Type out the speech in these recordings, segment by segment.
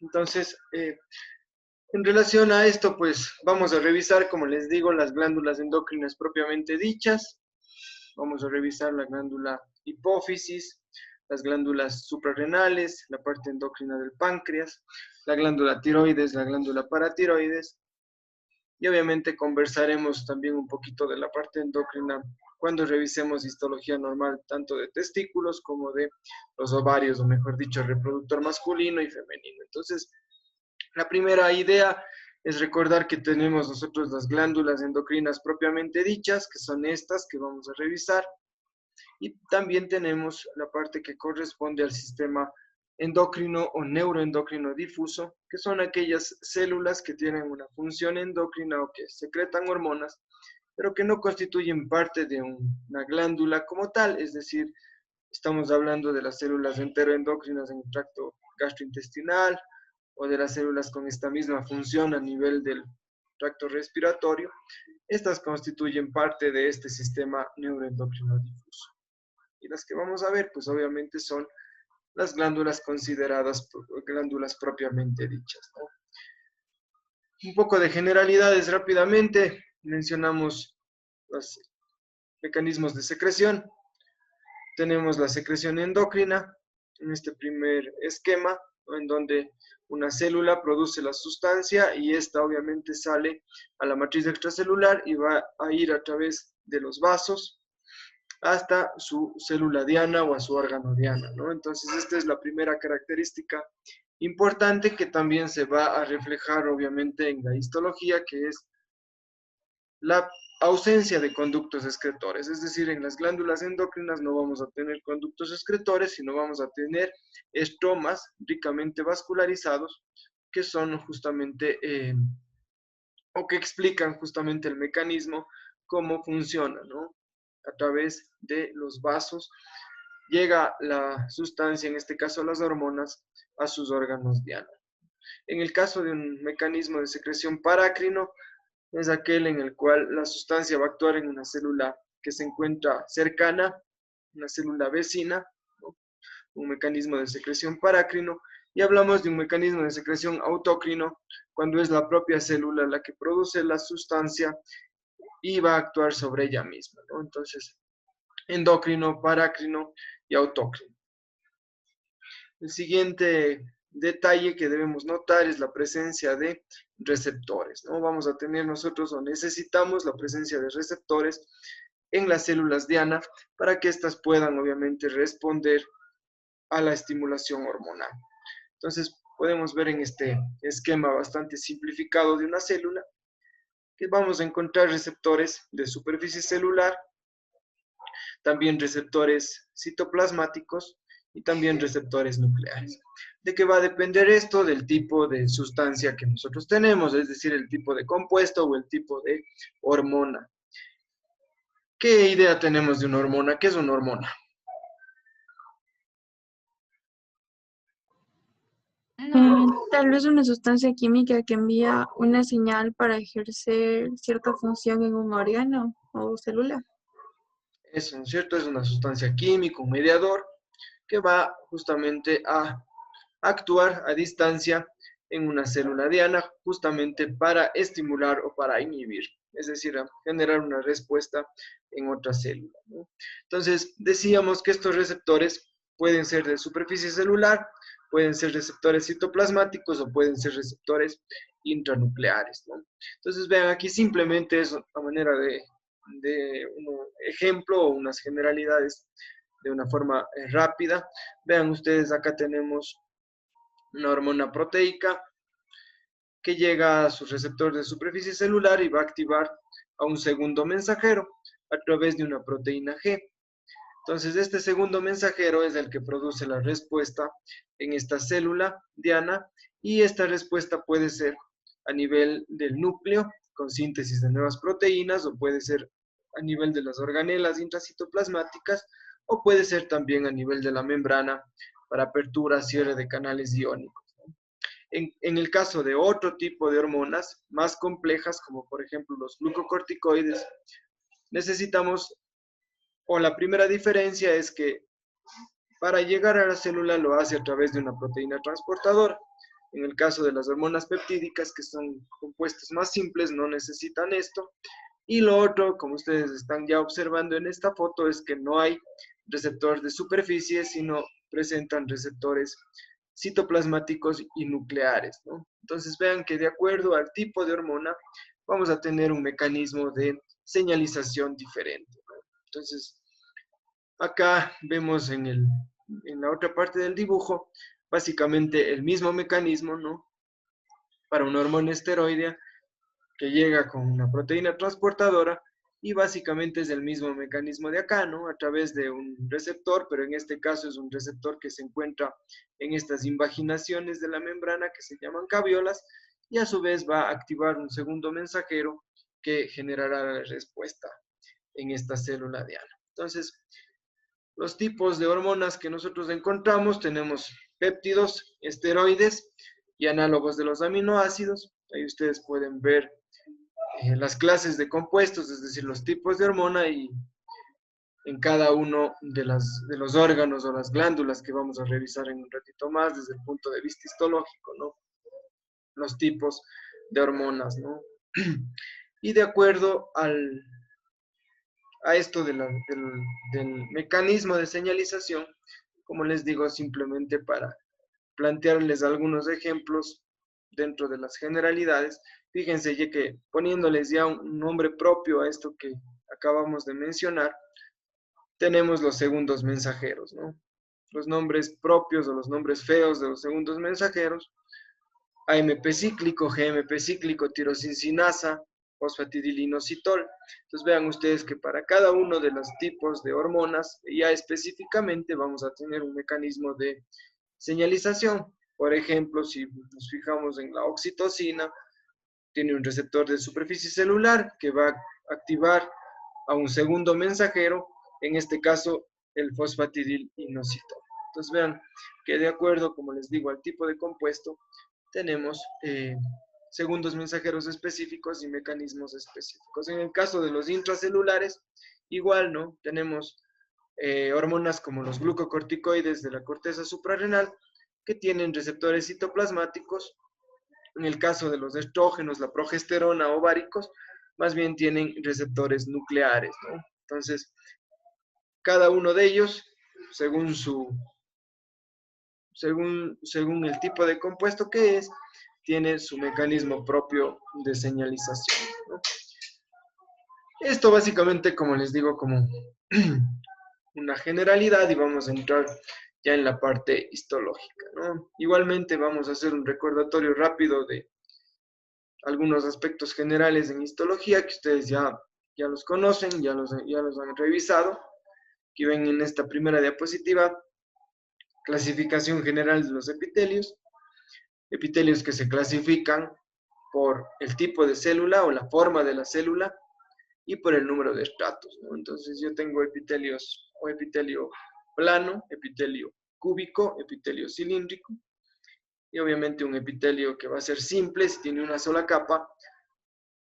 Entonces, en relación a esto, pues vamos a revisar, como les digo, las glándulas endocrinas propiamente dichas. Vamos a revisar la glándula hipófisis, las glándulas suprarrenales, la parte endocrina del páncreas, la glándula tiroides, la glándula paratiroides. Y obviamente conversaremos también un poquito de la parte endocrina cuando revisemos histología normal, tanto de testículos como de los ovarios, o mejor dicho, reproductor masculino y femenino. Entonces, la primera idea es recordar que tenemos nosotros las glándulas endocrinas propiamente dichas, que son estas que vamos a revisar, y también tenemos la parte que corresponde al sistema endocrino o neuroendocrino difuso, que son aquellas células que tienen una función endocrina o que secretan hormonas, pero que no constituyen parte de una glándula como tal, es decir, estamos hablando de las células enteroendocrinas en el tracto gastrointestinal, o de las células con esta misma función a nivel del tracto respiratorio. Estas constituyen parte de este sistema neuroendocrino difuso. Y las que vamos a ver, pues obviamente son las glándulas consideradas glándulas propiamente dichas, ¿no? Un poco de generalidades rápidamente. Mencionamos los mecanismos de secreción. Tenemos la secreción endocrina en este primer esquema, ¿no? En donde una célula produce la sustancia y esta obviamente sale a la matriz extracelular y va a ir a través de los vasos hasta su célula diana o a su órgano diana, ¿no? Entonces, esta es la primera característica importante que también se va a reflejar, obviamente, en la histología, que es la ausencia de conductos excretores. Es decir, en las glándulas endocrinas no vamos a tener conductos excretores, sino vamos a tener estromas ricamente vascularizados, que son justamente, o que explican justamente el mecanismo, cómo funciona, ¿no? A través de los vasos llega la sustancia, en este caso las hormonas, a sus órganos diana. En el caso de un mecanismo de secreción parácrino, es aquel en el cual la sustancia va a actuar en una célula que se encuentra cercana, una célula vecina, ¿no? Un mecanismo de secreción parácrino, y hablamos de un mecanismo de secreción autócrino, cuando es la propia célula la que produce la sustancia y va a actuar sobre ella misma, ¿no? Entonces, endocrino, parácrino y autócrino. El siguiente detalle que debemos notar es la presencia de receptores, ¿no? Vamos a tener nosotros o necesitamos la presencia de receptores en las células diana para que éstas puedan obviamente responder a la estimulación hormonal. Entonces, podemos ver en este esquema bastante simplificado de una célula que vamos a encontrar receptores de superficie celular, también receptores citoplasmáticos y también receptores nucleares. ¿De qué va a depender esto? Del tipo de sustancia que nosotros tenemos, es decir, el tipo de compuesto o el tipo de hormona. ¿Qué idea tenemos de una hormona? ¿Qué es una hormona? Tal vez una sustancia química que envía una señal para ejercer cierta función en un órgano o célula. Eso, ¿no es cierto? Es una sustancia química, un mediador, que va justamente a actuar a distancia en una célula diana, justamente para estimular o para inhibir, es decir, a generar una respuesta en otra célula, ¿no? Entonces, decíamos que estos receptores pueden ser de superficie celular, pueden ser receptores citoplasmáticos o pueden ser receptores intranucleares, ¿no? Entonces, vean, aquí simplemente es a manera de un ejemplo o unas generalidades de una forma rápida. Vean ustedes, acá tenemos una hormona proteica que llega a su receptor de superficie celular y va a activar a un segundo mensajero a través de una proteína G. Entonces, este segundo mensajero es el que produce la respuesta en esta célula diana, y esta respuesta puede ser a nivel del núcleo, con síntesis de nuevas proteínas, o puede ser a nivel de las organelas intracitoplasmáticas, o puede ser también a nivel de la membrana para apertura, cierre de canales iónicos. En el caso de otro tipo de hormonas más complejas, como por ejemplo los glucocorticoides, necesitamos, o la primera diferencia es que para llegar a la célula lo hace a través de una proteína transportadora. En el caso de las hormonas peptídicas, que son compuestos más simples, no necesitan esto. Y lo otro, como ustedes están ya observando en esta foto, es que no hay receptor de superficie, sino presentan receptores citoplasmáticos y nucleares, ¿no? Entonces vean que de acuerdo al tipo de hormona, vamos a tener un mecanismo de señalización diferente, ¿no? Entonces, acá vemos en la otra parte del dibujo, básicamente el mismo mecanismo, ¿no? Para una hormona esteroidea que llega con una proteína transportadora y básicamente es el mismo mecanismo de acá, ¿no? A través de un receptor, pero en este caso es un receptor que se encuentra en estas invaginaciones de la membrana que se llaman caviolas y a su vez va a activar un segundo mensajero que generará la respuesta en esta célula diana. Entonces, los tipos de hormonas que nosotros encontramos, tenemos péptidos, esteroides y análogos de los aminoácidos. Ahí ustedes pueden ver las clases de compuestos, es decir, los tipos de hormona y en cada uno de los órganos o las glándulas que vamos a revisar en un ratito más desde el punto de vista histológico, ¿no? Los tipos de hormonas, ¿no? Y de acuerdo a esto del mecanismo de señalización, como les digo, simplemente para plantearles algunos ejemplos dentro de las generalidades, fíjense ya que poniéndoles ya un nombre propio a esto que acabamos de mencionar, tenemos los segundos mensajeros, ¿no? Los nombres propios o los nombres feos de los segundos mensajeros, AMP cíclico, GMP cíclico, tirosincinasa, fosfatidilinositol. Entonces vean ustedes que para cada uno de los tipos de hormonas, ya específicamente vamos a tener un mecanismo de señalización. Por ejemplo, si nos fijamos en la oxitocina, tiene un receptor de superficie celular que va a activar a un segundo mensajero, en este caso el fosfatidilinositol. Entonces vean que de acuerdo, como les digo, al tipo de compuesto, tenemos segundos mensajeros específicos y mecanismos específicos. En el caso de los intracelulares, igual, ¿no? Tenemos hormonas como los glucocorticoides de la corteza suprarrenal, que tienen receptores citoplasmáticos. En el caso de los estrógenos, la progesterona ováricos, más bien tienen receptores nucleares, ¿no? Entonces, cada uno de ellos, según el tipo de compuesto que es, tiene su mecanismo propio de señalización, ¿no? Esto básicamente, como les digo, como una generalidad y vamos a entrar ya en la parte histológica, ¿no? Igualmente vamos a hacer un recordatorio rápido de algunos aspectos generales en histología que ustedes ya los conocen, ya los han revisado. Aquí ven en esta primera diapositiva, clasificación general de los epitelios. Epitelios que se clasifican por el tipo de célula o la forma de la célula y por el número de estratos, ¿no? Entonces yo tengo epitelios o epitelio plano, epitelio cúbico, epitelio cilíndrico y obviamente un epitelio que va a ser simple si tiene una sola capa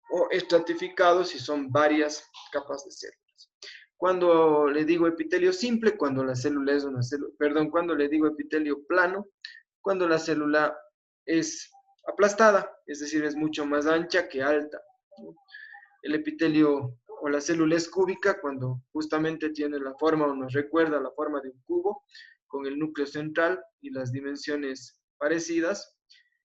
o estratificado si son varias capas de células. Cuando le digo epitelio simple, cuando la célula es una célula, perdón, cuando le digo epitelio plano, cuando la célula es aplastada, es decir, es mucho más ancha que alta, ¿no? El epitelio o la célula es cúbica cuando justamente tiene la forma o nos recuerda la forma de un cubo con el núcleo central y las dimensiones parecidas.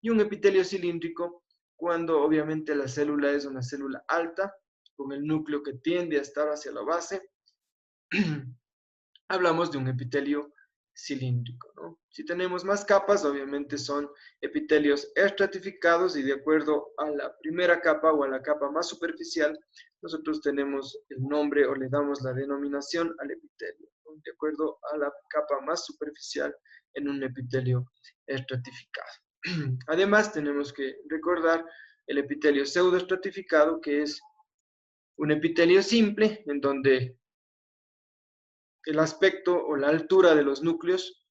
Y un epitelio cilíndrico cuando obviamente la célula es una célula alta con el núcleo que tiende a estar hacia la base. Hablamos de un epitelio cilíndrico, ¿no? Si tenemos más capas, obviamente son epitelios estratificados y de acuerdo a la primera capa o a la capa más superficial, nosotros tenemos el nombre o le damos la denominación al epitelio, ¿no? De acuerdo a la capa más superficial en un epitelio estratificado. Además, tenemos que recordar el epitelio pseudoestratificado, que es un epitelio simple en donde el aspecto o la altura de los núcleos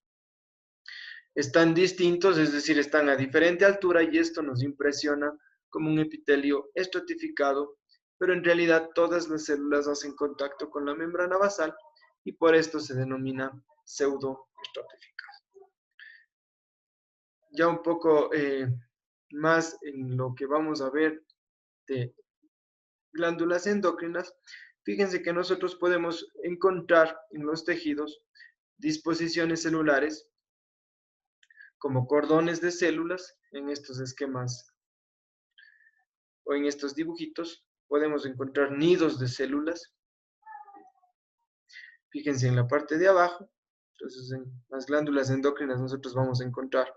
están distintos, es decir, están a diferente altura y esto nos impresiona como un epitelio estratificado, pero en realidad todas las células hacen contacto con la membrana basal y por esto se denomina pseudoestratificado. ya un poco más en lo que vamos a ver de glándulas endocrinas, fíjense que nosotros podemos encontrar en los tejidos disposiciones celulares como cordones de células en estos esquemas o en estos dibujitos. Podemos encontrar nidos de células. Fíjense en la parte de abajo. Entonces, en las glándulas endocrinas nosotros vamos a encontrar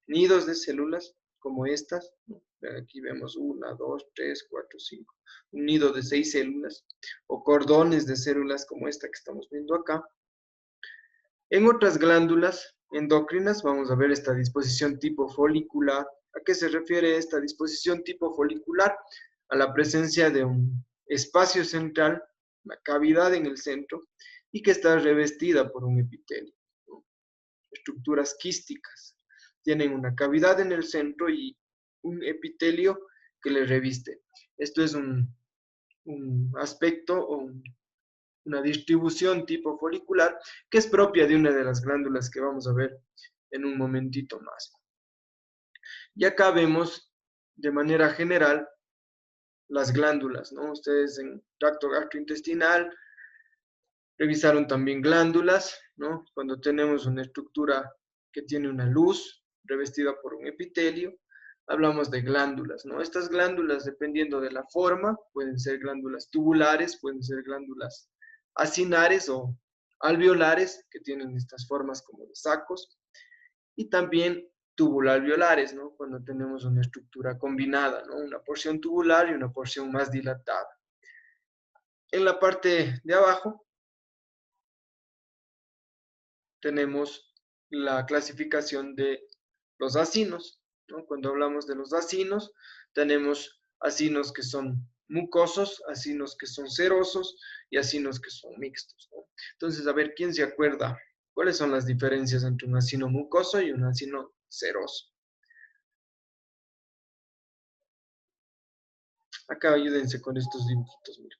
nidos de células como estas. Aquí vemos 1, 2, 3, 4, 5. Un nido de 6 células. O cordones de células como esta que estamos viendo acá. En otras glándulas endocrinas vamos a ver esta disposición tipo folicular. ¿A qué se refiere esta disposición tipo folicular? A la presencia de un espacio central, una cavidad en el centro, y que está revestida por un epitelio. Estructuras quísticas. Tienen una cavidad en el centro y un epitelio que le reviste. Esto es un aspecto o una distribución tipo folicular que es propia de una de las glándulas que vamos a ver en un momentito más. Y acá vemos de manera general las glándulas, ¿no? Ustedes en tracto gastrointestinal revisaron también glándulas, ¿no? Cuando tenemos una estructura que tiene una luz revestida por un epitelio, hablamos de glándulas, ¿no? Estas glándulas, dependiendo de la forma, pueden ser glándulas tubulares, pueden ser glándulas acinares o alveolares, que tienen estas formas como de sacos, y también tubulalveolares, ¿no? Cuando tenemos una estructura combinada, ¿no? Una porción tubular y una porción más dilatada. En la parte de abajo tenemos la clasificación de los acinos, ¿no? Cuando hablamos de los acinos, tenemos acinos que son mucosos, acinos que son serosos y acinos que son mixtos, ¿no? Entonces, a ver, ¿quién se acuerda? ¿Cuáles son las diferencias entre un acino mucoso y un acino seroso? Acá ayúdense con estos dibujitos, miren.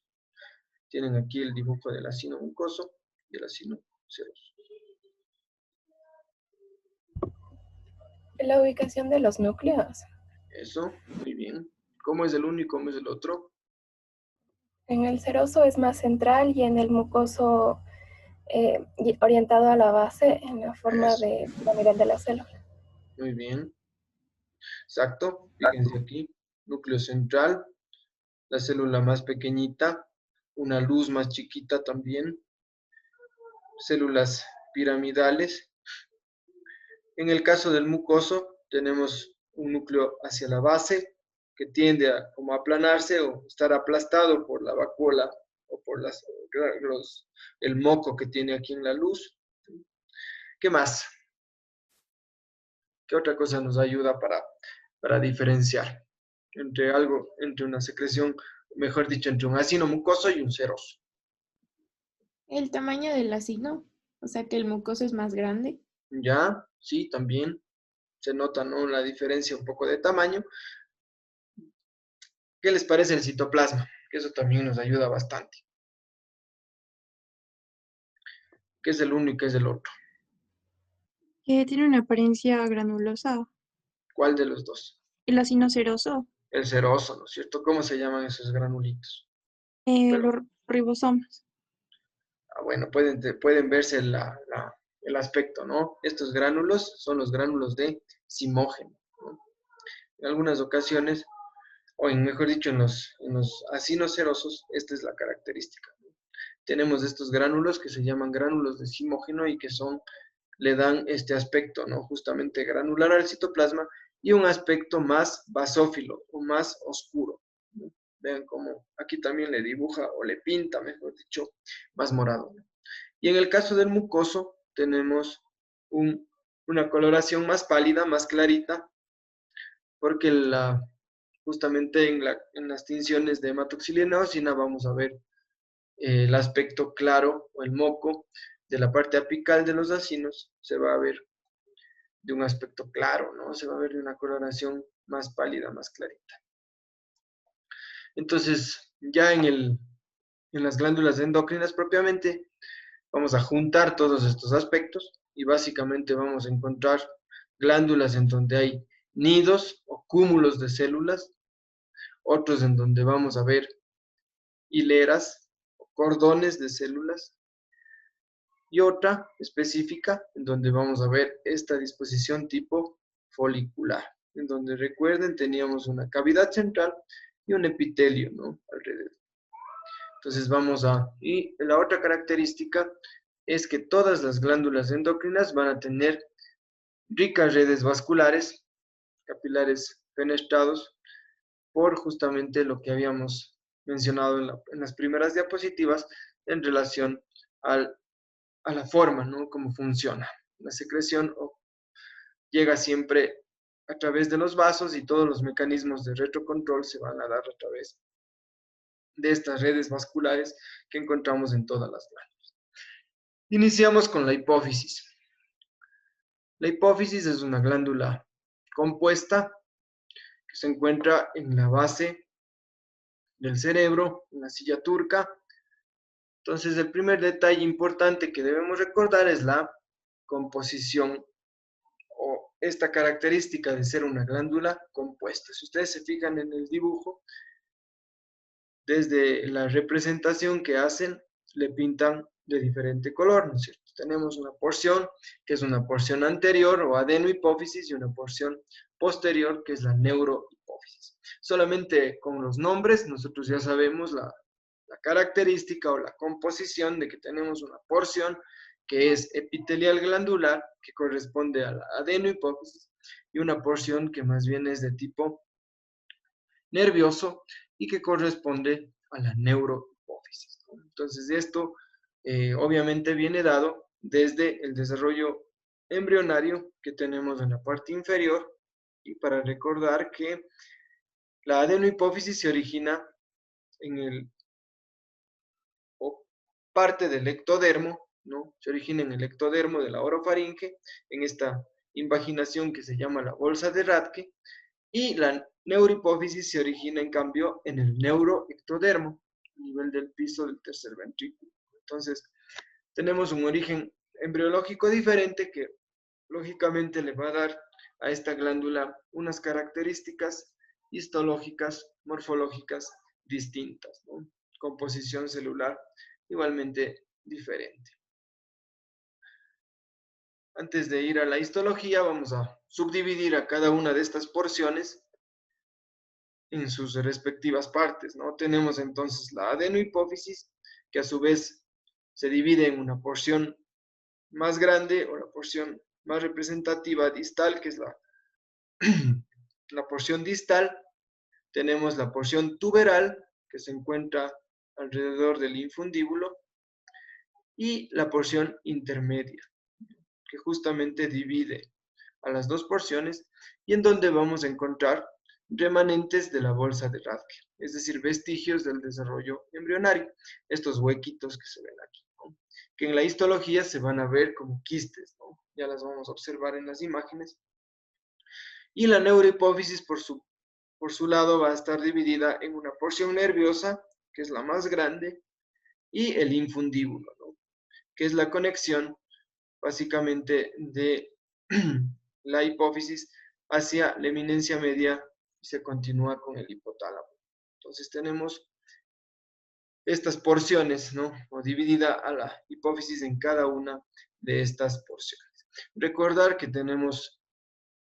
Tienen aquí el dibujo del acino mucoso y el acino seroso. La ubicación de los núcleos. Eso, muy bien. ¿Cómo es el uno y cómo es el otro? En el seroso es más central y en el mucoso orientado a la base en la forma Eso, de pirámide de la célula. muy bien. Exacto. Fíjense aquí. Núcleo central, la célula más pequeñita, una luz más chiquita también. Células piramidales. En el caso del mucoso, tenemos un núcleo hacia la base que tiende a como aplanarse o estar aplastado por la vacuola o por el moco que tiene aquí en la luz. ¿Qué más? ¿Qué otra cosa nos ayuda para diferenciar entre una secreción, mejor dicho, entre un acino mucoso y un seroso? El tamaño del acino, o sea que el mucoso es más grande. ¿Ya? Sí, también se nota, ¿no? La diferencia un poco de tamaño. ¿Qué les parece el citoplasma? Que eso también nos ayuda bastante. ¿Qué es el uno y qué es el otro? Que tiene una apariencia granulosa. ¿Cuál de los dos? El acino seroso, El seroso, ¿no es cierto? ¿Cómo se llaman esos granulitos? Pero, los ribosomas. bueno, pueden verse el aspecto, ¿no? Estos gránulos son los gránulos de simógeno, ¿no? En algunas ocasiones, o mejor dicho, en los acinos serosos, esta es la característica, ¿no? Tenemos estos gránulos que se llaman gránulos de simógeno y que le dan este aspecto, ¿no? Justamente granular al citoplasma y un aspecto más basófilo o más oscuro, ¿no? Vean cómo aquí también le dibuja o le pinta, mejor dicho, más morado, ¿no? Y en el caso del mucoso tenemos una coloración más pálida, más clarita, porque justamente en las tinciones de hematoxilina eosina vamos a ver el aspecto claro o el moco de la parte apical de los acinos se va a ver de un aspecto claro, ¿no? Se va a ver de una coloración más pálida, más clarita. Entonces, ya en las glándulas endocrinas propiamente, vamos a juntar todos estos aspectos y básicamente vamos a encontrar glándulas en donde hay nidos o cúmulos de células, otros en donde vamos a ver hileras o cordones de células, y otra específica en donde vamos a ver esta disposición tipo folicular, en donde recuerden teníamos una cavidad central y un epitelio, ¿no?, alrededor. Entonces y la otra característica es que todas las glándulas endocrinas van a tener ricas redes vasculares, capilares fenestrados, por justamente lo que habíamos mencionado en las primeras diapositivas en relación a la forma, ¿no?, cómo funciona. La secreción llega siempre a través de los vasos y todos los mecanismos de retrocontrol se van a dar a través de estas redes vasculares que encontramos en todas las glándulas. Iniciamos con la hipófisis. La hipófisis es una glándula compuesta que se encuentra en la base del cerebro, en la silla turca. Entonces, el primer detalle importante que debemos recordar es la composición o esta característica de ser una glándula compuesta. Si ustedes se fijan en el dibujo, desde la representación que hacen, le pintan de diferente color, ¿no es cierto? Tenemos una porción que es una porción anterior o adenohipófisis y una porción posterior que es la neurohipófisis. Solamente con los nombres nosotros ya sabemos la característica o la composición de que tenemos una porción que es epitelial glandular, que corresponde a la adenohipófisis, y una porción que más bien es de tipo nervioso y que corresponde a la neurohipófisis. Entonces, esto obviamente viene dado desde el desarrollo embrionario que tenemos en la parte inferior, y para recordar que la adenohipófisis se origina o parte del ectodermo, ¿no? Se origina en el ectodermo de la orofaringe, en esta invaginación que se llama la bolsa de Rathke, y la neurohipófisis se origina, en cambio, en el neuroectodermo, a nivel del piso del tercer ventrículo. Entonces, tenemos un origen embriológico diferente que, lógicamente, le va a dar a esta glándula unas características histológicas, morfológicas distintas, ¿no? Composición celular igualmente diferente. Antes de ir a la histología, vamos a subdividir a cada una de estas porciones en sus respectivas partes, ¿no? Tenemos entonces la adenohipófisis, que a su vez se divide en una porción más grande o la porción más representativa distal, que es la porción distal. Tenemos la porción tuberal, que se encuentra alrededor del infundíbulo, y la porción intermedia, que justamente divide a las dos porciones y en donde vamos a encontrar remanentes de la bolsa de Rathke, es decir, vestigios del desarrollo embrionario, estos huequitos que se ven aquí, ¿no?, que en la histología se van a ver como quistes, ¿no? Ya las vamos a observar en las imágenes. Y la neurohipófisis, por su lado, va a estar dividida en una porción nerviosa, que es la más grande, y el infundíbulo, ¿no?, que es la conexión básicamente de la hipófisis hacia la eminencia media y se continúa con el hipotálamo. Entonces tenemos estas porciones, ¿no?, o dividida a la hipófisis en cada una de estas porciones. Recordar que tenemos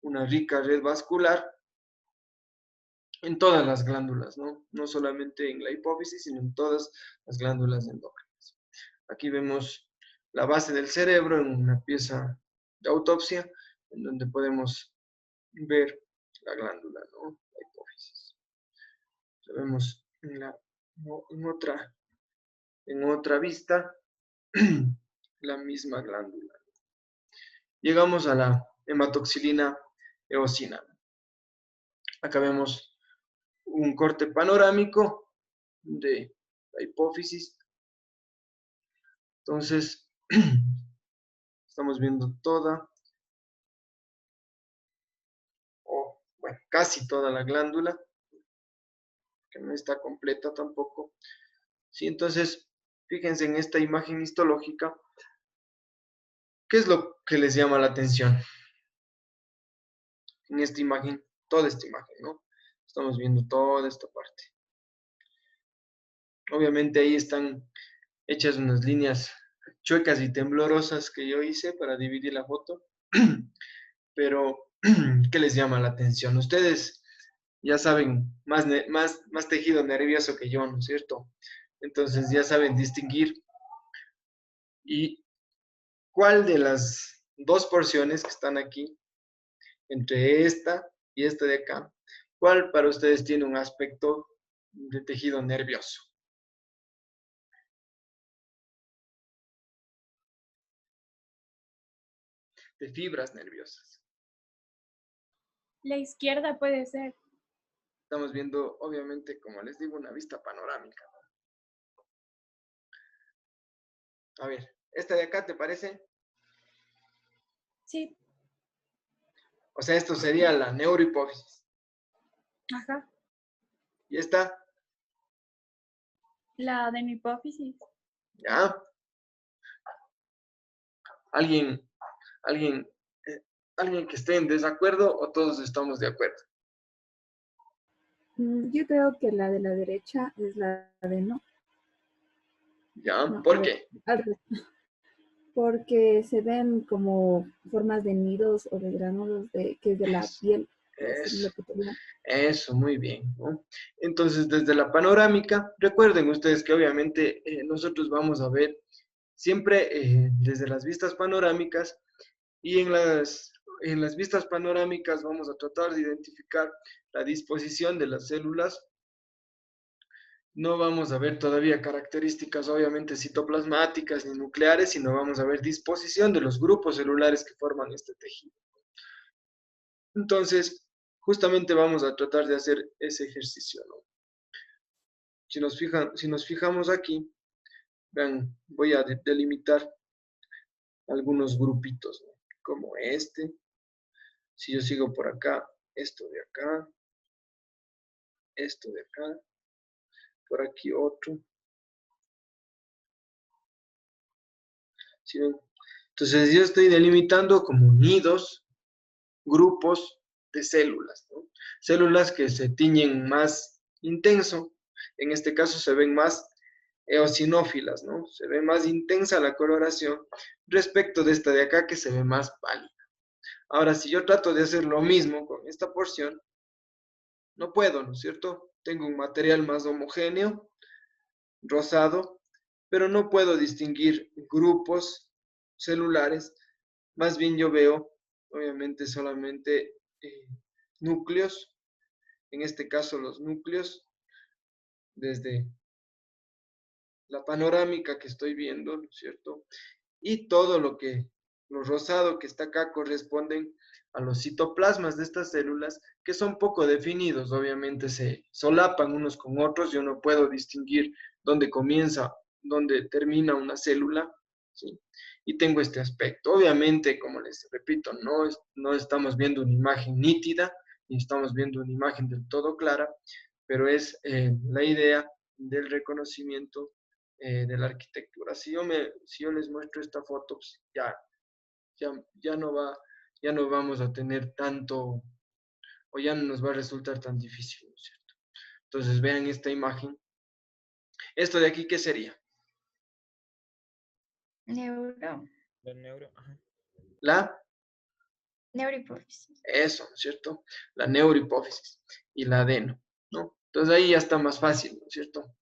una rica red vascular en todas las glándulas, ¿no? No solamente en la hipófisis, sino en todas las glándulas endocrinas. Aquí vemos la base del cerebro en una pieza de autopsia, en donde podemos ver la glándula, ¿no?, la hipófisis. Lo vemos en otra vista, la misma glándula. Llegamos a la hematoxilina eosina. Acá vemos un corte panorámico de la hipófisis. Entonces, estamos viendo toda, o bueno, casi toda la glándula, que no está completa tampoco. Sí, entonces, fíjense en esta imagen histológica, ¿Qué es lo que les llama la atención en esta imagen? Toda esta imagen, ¿no? Estamos viendo toda esta parte. Obviamente ahí están hechas unas líneas chuecas y temblorosas que yo hice para dividir la foto. Pero, ¿qué les llama la atención? Ustedes ya saben más tejido nervioso que yo, ¿no es cierto? Entonces ya saben distinguir. ¿Y cuál de las dos porciones que están aquí, entre esta y esta de acá, cuál para ustedes tiene un aspecto de tejido nervioso? De fibras nerviosas. La izquierda puede ser. Estamos viendo, obviamente, como les digo, una vista panorámica. A ver, ¿esta de acá te parece? Sí. O sea, esto sería la neurohipófisis. Ajá. ¿Y esta? La adenohipófisis. ¿Ya? ¿Alguien, alguien, alguien que esté en desacuerdo o todos estamos de acuerdo? Yo creo que la de la derecha es la de no. ¿Ya? No, a ¿Por ver, qué? porque se ven como formas de nidos o de gránulos que es de la piel, la Eso, célula epitelial. eso, muy bien, ¿no? Entonces, desde la panorámica, recuerden ustedes que obviamente nosotros vamos a ver siempre desde las vistas panorámicas y en las vistas panorámicas vamos a tratar de identificar la disposición de las células. No vamos a ver todavía características obviamente citoplasmáticas ni nucleares, sino vamos a ver disposición de los grupos celulares que forman este tejido. Entonces, justamente vamos a tratar de hacer ese ejercicio, ¿no? Si nos fijamos aquí, vean, voy a delimitar algunos grupitos, ¿no? Como este. Si yo sigo por acá, esto de acá, esto de acá, por aquí otro. ¿Sí ven? Entonces yo estoy delimitando como nidos, grupos de células, ¿no? Células que se tiñen más intenso, en este caso se ven más eosinófilas, ¿no? Se ve más intensa la coloración respecto de esta de acá que se ve más pálida. Ahora, si yo trato de hacer lo mismo con esta porción, no puedo, ¿no es cierto? Tengo un material más homogéneo, rosado, pero no puedo distinguir grupos celulares. Más bien yo veo, obviamente, solamente núcleos, en este caso los núcleos, desde la panorámica que estoy viendo, ¿no es cierto? Y todo lo rosado que está acá corresponden a los citoplasmas de estas células que son poco definidos, obviamente se solapan unos con otros, yo no puedo distinguir dónde comienza, dónde termina una célula, ¿sí? Y tengo este aspecto. Obviamente, como les repito, no estamos viendo una imagen nítida, ni estamos viendo una imagen del todo clara, pero es la idea del reconocimiento de la arquitectura. Si yo les muestro esta foto, pues ya no vamos a tener tanto, o ya no nos va a resultar tan difícil, ¿no es cierto? Entonces vean esta imagen. Esto de aquí, ¿qué sería? Neuro. La neuro, ajá. La, Neurohipófisis. eso, ¿no es cierto? La neurohipófisis y la adeno, ¿no? Entonces ahí ya está más fácil, ¿no es cierto?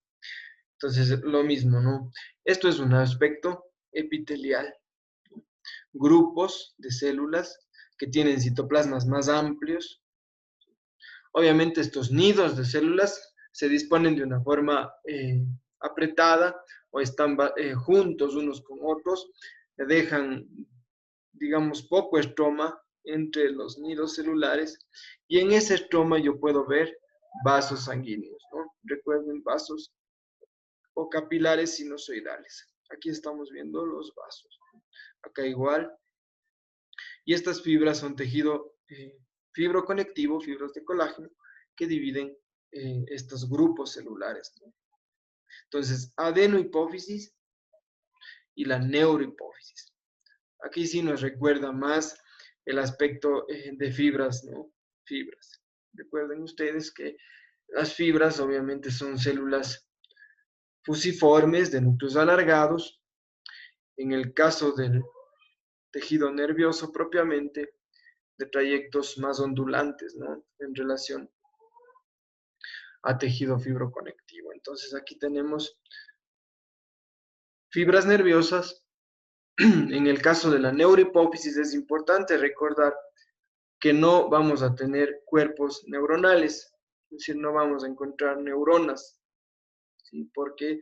Entonces lo mismo, ¿no? Esto es un aspecto epitelial. Grupos de células que tienen citoplasmas más amplios. Obviamente estos nidos de células se disponen de una forma apretada o están juntos unos con otros, dejan, digamos, poco estroma entre los nidos celulares y en ese estroma yo puedo ver vasos sanguíneos, ¿no? Recuerden, vasos o capilares sinusoidales. Aquí estamos viendo los vasos. Acá igual. Y estas fibras son tejido fibroconectivo, fibras de colágeno, que dividen estos grupos celulares, ¿no? Entonces, adenohipófisis y la neurohipófisis. Aquí sí nos recuerda más el aspecto de fibras, ¿no? Fibras. Recuerden ustedes que las fibras obviamente son células fusiformes de núcleos alargados. En el caso del tejido nervioso propiamente, de trayectos más ondulantes, ¿no? En relación a tejido fibroconectivo. Entonces aquí tenemos fibras nerviosas. En el caso de la neurohipófisis es importante recordar que no vamos a tener cuerpos neuronales, es decir, no vamos a encontrar neuronas, ¿sí? Porque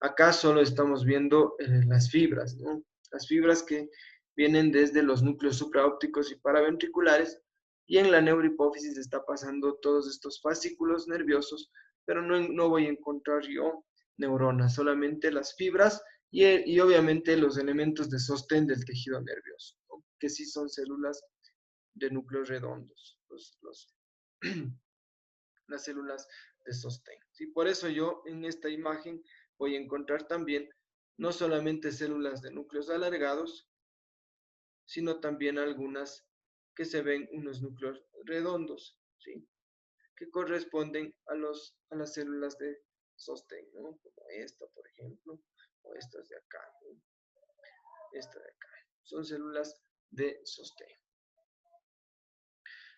acá solo estamos viendo las fibras, ¿no? Las fibras que vienen desde los núcleos supraópticos y paraventriculares, y en la neurohipófisis está pasando todos estos fascículos nerviosos, pero no voy a encontrar yo neuronas, solamente las fibras y obviamente los elementos de sostén del tejido nervioso, ¿no? Que sí son células de núcleos redondos, las células de sostén. ¿Sí? Por eso yo en esta imagen voy a encontrar también no solamente células de núcleos alargados, sino también algunas que se ven unos núcleos redondos, ¿sí? Que corresponden a las células de sostén, ¿no? Como esta, por ejemplo, o estas de acá, ¿no? Esta de acá. Son células de sostén.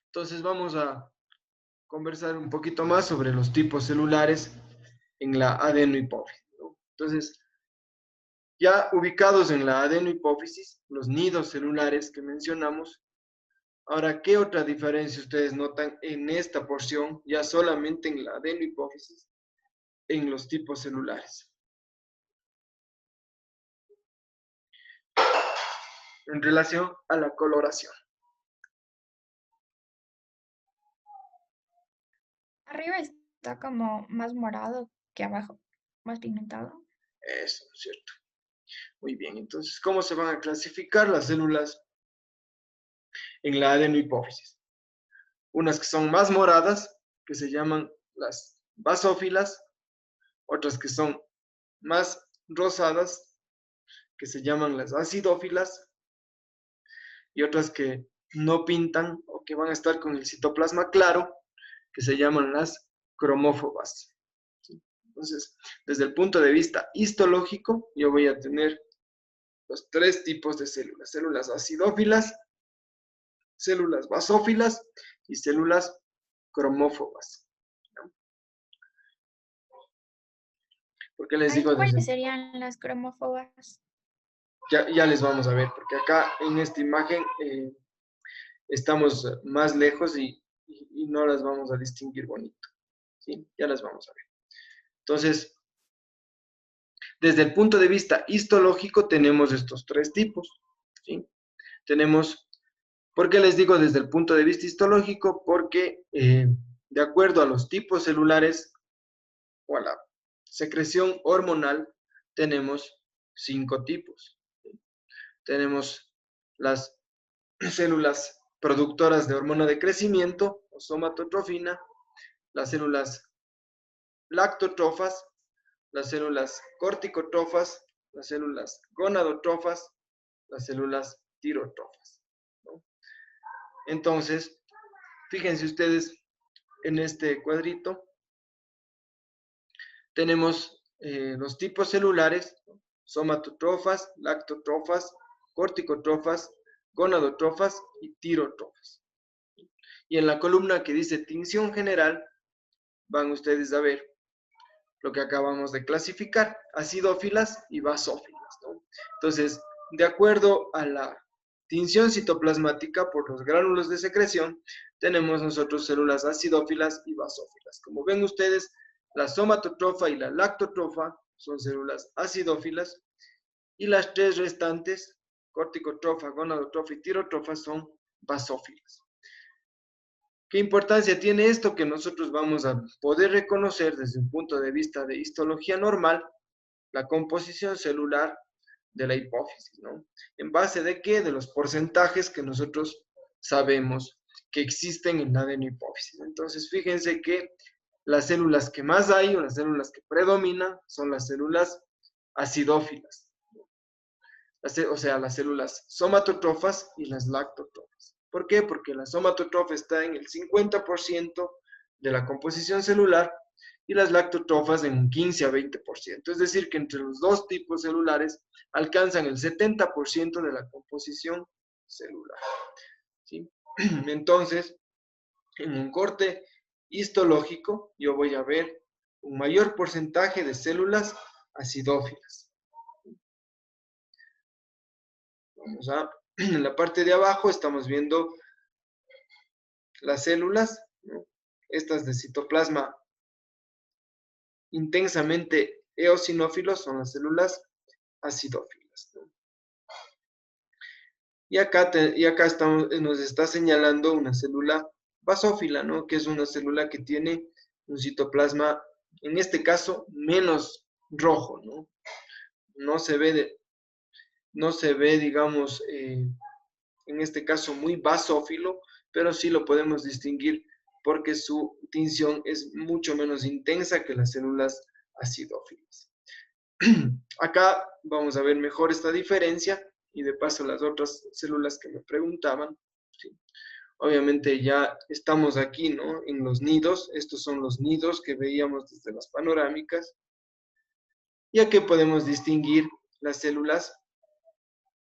Entonces vamos a conversar un poquito más sobre los tipos celulares en la adenohipófisis, ¿no? Entonces, ya ubicados en la adenohipófisis, los nidos celulares que mencionamos, ahora, ¿qué otra diferencia ustedes notan en esta porción, ya solamente en la adenohipófisis, en los tipos celulares? En relación a la coloración. Arriba está como más morado que abajo, más pigmentado. Eso, ¿no es cierto? Muy bien, entonces, ¿cómo se van a clasificar las células en la adenohipófisis? Unas que son más moradas, que se llaman las basófilas, otras que son más rosadas, que se llaman las acidófilas, y otras que no pintan o que van a estar con el citoplasma claro, que se llaman las cromófobas. ¿Sí? Entonces, desde el punto de vista histológico, yo voy a tener los tres tipos de células: células acidófilas, células basófilas y células cromófobas. ¿No? Porque les digo ¿Cuáles desde... serían las cromófobas? Ya les vamos a ver, porque acá en esta imagen estamos más lejos y no las vamos a distinguir bonito. ¿Sí? Ya las vamos a ver. Entonces, desde el punto de vista histológico tenemos estos tres tipos. ¿Sí? Tenemos, ¿por qué les digo desde el punto de vista histológico? Porque de acuerdo a los tipos celulares o a la secreción hormonal, tenemos 5 tipos. ¿Sí? Tenemos las células productoras de hormona de crecimiento, o somatotrofina, las células lactotrofas, las células corticotrofas, las células gonadotrofas, las células tirotrofas, ¿no? Entonces, fíjense ustedes en este cuadrito, tenemos los tipos celulares: somatotrofas, lactotrofas, corticotrofas, gonadotrofas y tirotrofas. Y en la columna que dice tinción general, van ustedes a ver lo que acabamos de clasificar: acidófilas y basófilas, ¿no? Entonces, de acuerdo a la tinción citoplasmática por los gránulos de secreción, tenemos nosotros células acidófilas y basófilas. Como ven ustedes, la somatotrofa y la lactotrofa son células acidófilas, y las tres restantes, corticotrofa, gonadotrofa y tirotrofa, son basófilas. ¿Qué importancia tiene esto? Que nosotros vamos a poder reconocer desde un punto de vista de histología normal la composición celular de la hipófisis, ¿no? ¿En base de qué? De los porcentajes que nosotros sabemos que existen en la adenohipófisis. Entonces, fíjense que las células que más hay, o las células que predominan, son las células acidófilas. O sea, las células somatotrofas y las lactotrofas. ¿Por qué? Porque la somatotrofa está en el 50% de la composición celular y las lactotrofas en un 15 a 20%. Es decir, que entre los dos tipos celulares alcanzan el 70% de la composición celular. ¿Sí? Entonces, en un corte histológico, yo voy a ver un mayor porcentaje de células acidófilas. Vamos a, en la parte de abajo estamos viendo las células, ¿no? Estas de citoplasma intensamente eosinófilos son las células acidófilas, ¿no? Y acá nos está señalando una célula basófila, ¿no? Que es una célula que tiene un citoplasma, en este caso, menos rojo, ¿no? No se ve, digamos, en este caso muy basófilo, pero sí lo podemos distinguir porque su tinción es mucho menos intensa que las células acidófilas. Acá vamos a ver mejor esta diferencia y de paso las otras células que me preguntaban. ¿Sí? Obviamente ya estamos aquí, ¿no? En los nidos. Estos son los nidos que veíamos desde las panorámicas. Y aquí podemos distinguir las células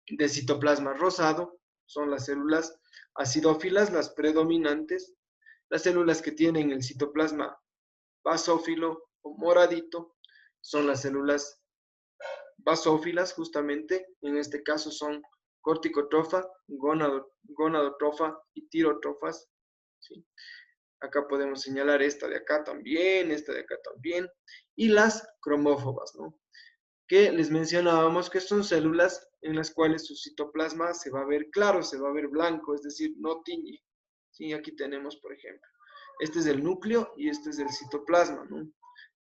de citoplasma rosado. Son las células acidófilas, las predominantes. Las células que tienen el citoplasma basófilo o moradito son las células basófilas, justamente. En este caso son corticotrofa, gonadotrofa y tirotrofas. ¿Sí? Acá podemos señalar esta de acá también, esta de acá también. Y las cromófobas, ¿no? Que les mencionábamos que son células en las cuales su citoplasma se va a ver claro, se va a ver blanco, es decir, no tiñe. ¿Sí? Aquí tenemos, por ejemplo, este es el núcleo y este es el citoplasma, ¿no?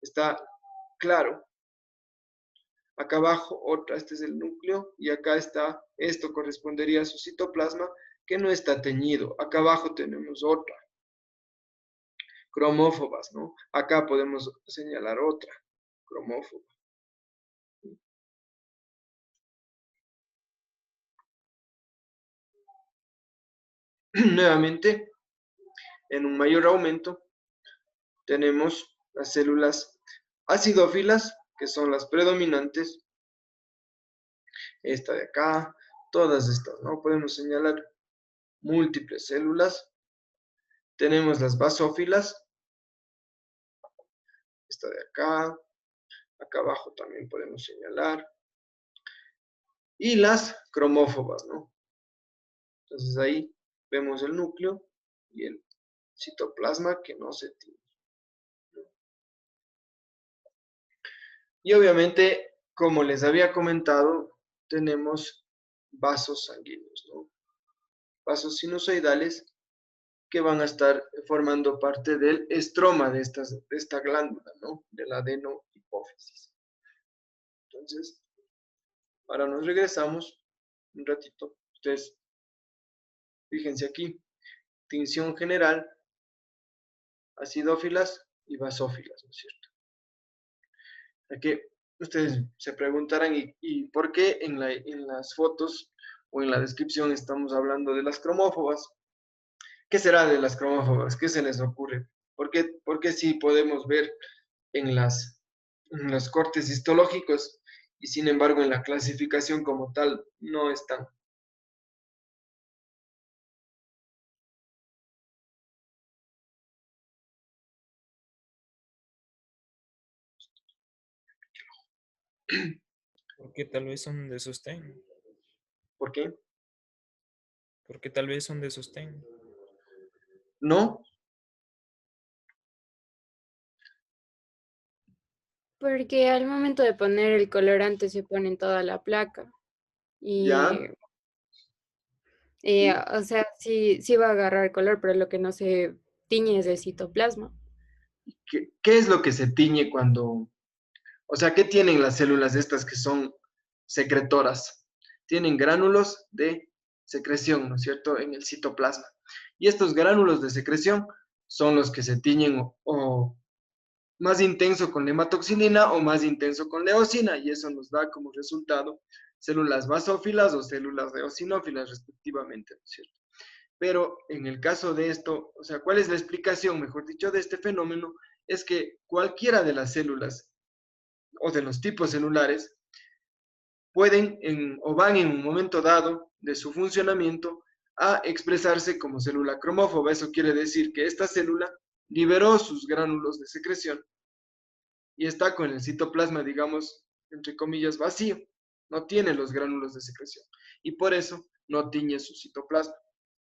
Está claro. Acá abajo otra, este es el núcleo y acá está, esto correspondería a su citoplasma que no está teñido. Acá abajo tenemos otra. Cromófobas, ¿no? Acá podemos señalar otra, cromófoba. Nuevamente, en un mayor aumento, tenemos las células acidófilas, que son las predominantes. Esta de acá, todas estas, ¿no? Podemos señalar múltiples células. Tenemos las basófilas. Esta de acá. Acá abajo también podemos señalar. Y las cromófobas, ¿no? Entonces ahí vemos el núcleo y el citoplasma que no se tiñe. Y obviamente, como les había comentado, tenemos vasos sanguíneos, ¿no? Vasos sinusoidales que van a estar formando parte del estroma de esta glándula, ¿no? De la adenohipófisis. Entonces, ahora nos regresamos un ratito. Ustedes, fíjense aquí, tinción general, acidófilas y basófilas, ¿no es cierto? Aquí ustedes se preguntarán, ¿y por qué en las fotos o en la descripción estamos hablando de las cromófobas? ¿Qué será de las cromófobas? ¿Qué se les ocurre? ¿Por qué sí podemos ver en los cortes histológicos y sin embargo en la clasificación como tal no están? Porque tal vez son de sostén. ¿Por qué? Porque tal vez son de sostén. ¿No? Porque al momento de poner el colorante se pone en toda la placa. Y, ¿Ya? o sea, sí va a agarrar color, pero lo que no se tiñe es el citoplasma. ¿Qué es lo que se tiñe cuando... O sea, ¿qué tienen las células estas que son secretoras? Tienen gránulos de secreción, ¿no es cierto?, en el citoplasma. Y estos gránulos de secreción son los que se tiñen o más intenso con la hematoxilina o más intenso con la eosina, y eso nos da como resultado células basófilas o células eosinófilas respectivamente, ¿no es cierto? Pero en el caso de esto, o sea, ¿cuál es la explicación, mejor dicho, de este fenómeno? Es que cualquiera de las células o de los tipos celulares pueden o van en un momento dado de su funcionamiento a expresarse como célula cromófoba. Eso quiere decir que esta célula liberó sus gránulos de secreción y está con el citoplasma, digamos, entre comillas, vacío. No tiene los gránulos de secreción y por eso no tiñe su citoplasma.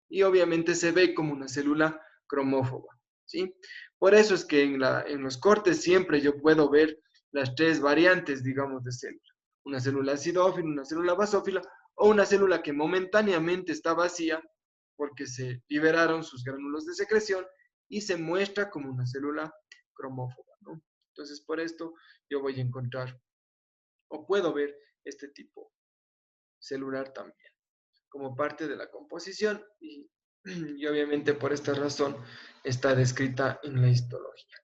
Y obviamente se ve como una célula cromófoba, ¿sí? Por eso es que en los cortes siempre yo puedo ver las tres variantes, digamos, de célula. Una célula acidófila, una célula basófila o una célula que momentáneamente está vacía porque se liberaron sus gránulos de secreción y se muestra como una célula cromófoba, ¿no? Entonces, por esto yo voy a encontrar o puedo ver este tipo celular también como parte de la composición y obviamente por esta razón está descrita en la histología.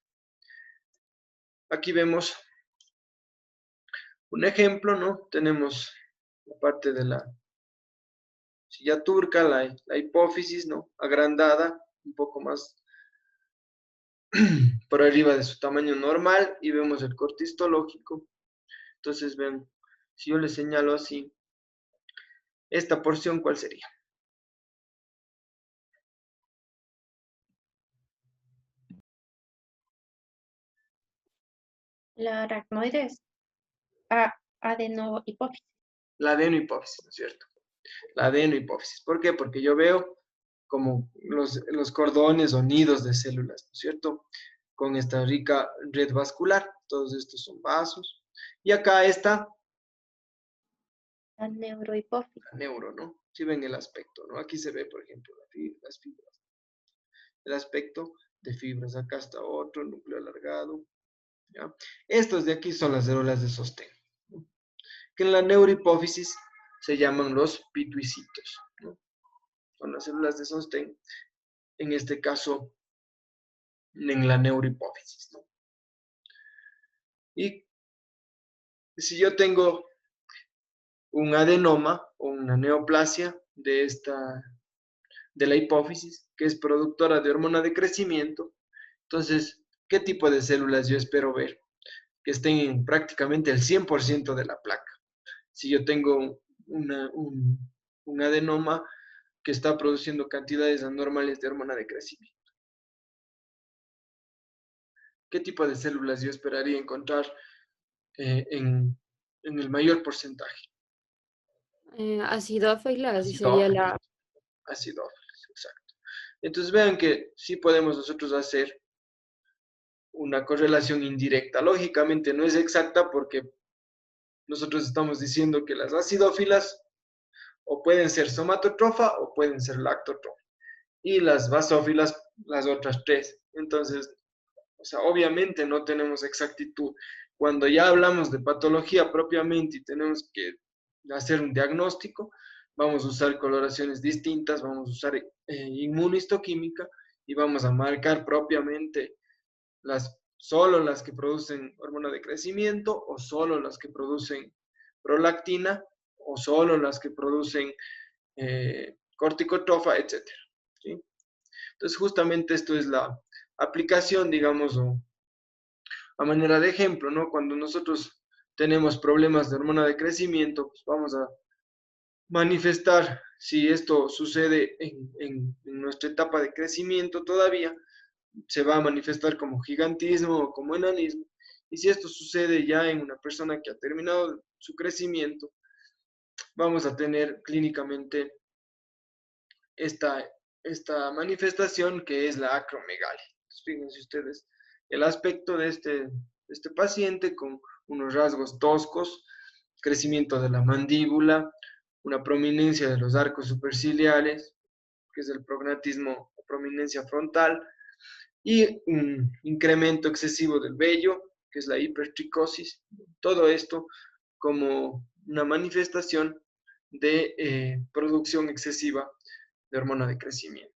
Aquí vemos un ejemplo, ¿no? Tenemos la parte de la silla turca, la hipófisis, ¿no? Agrandada, un poco más por arriba de su tamaño normal y vemos el corte histológico. Entonces ven, si yo le señalo así, esta porción, ¿cuál sería? La aracnoides, adenohipófisis. La adenohipófisis, ¿no es cierto? La adenohipófisis. ¿Por qué? Porque yo veo como los cordones o nidos de células, ¿no es cierto? Con esta rica red vascular. Todos estos son vasos. Y acá está La neurohipófisis. la neuro, ¿no? Si ven el aspecto, ¿no? Aquí se ve, por ejemplo, las fibras. El aspecto de fibras. Acá está otro núcleo alargado. ¿Ya? Estos de aquí son las células de sostén, ¿no? Que en la neurohipófisis se llaman los pituicitos, ¿no? Son las células de sostén, en este caso, en la neurohipófisis, ¿no? Y si yo tengo un adenoma o una neoplasia de la hipófisis, que es productora de hormona de crecimiento, entonces, ¿qué tipo de células yo espero ver? Que estén en prácticamente el 100% de la placa. Si yo tengo un adenoma que está produciendo cantidades anormales de hormona de crecimiento. ¿Qué tipo de células yo esperaría encontrar en el mayor porcentaje? Acidófilas y sería la... Acidófilas, exacto. Entonces vean que sí podemos nosotros hacer una correlación indirecta. Lógicamente no es exacta porque nosotros estamos diciendo que las acidófilas o pueden ser somatotrofa o pueden ser lactotrofa. Y las basófilas, las otras tres. Entonces, o sea, obviamente no tenemos exactitud. Cuando ya hablamos de patología propiamente y tenemos que hacer un diagnóstico, vamos a usar coloraciones distintas, vamos a usar inmunohistoquímica y vamos a marcar propiamente solo las que producen hormona de crecimiento o solo las que producen prolactina o solo las que producen corticotrofa, etc. ¿Sí? Entonces, justamente esto es la aplicación, digamos, a manera de ejemplo, ¿no? Cuando nosotros tenemos problemas de hormona de crecimiento, pues vamos a manifestar si esto sucede en nuestra etapa de crecimiento todavía, se va a manifestar como gigantismo o como enanismo. Y si esto sucede ya en una persona que ha terminado su crecimiento, vamos a tener clínicamente esta manifestación que es la acromegalia. Entonces, fíjense ustedes el aspecto de este paciente con unos rasgos toscos, crecimiento de la mandíbula, una prominencia de los arcos superciliares, que es el prognatismo o prominencia frontal, y un incremento excesivo del vello, que es la hipertricosis. Todo esto como una manifestación de producción excesiva de hormona de crecimiento.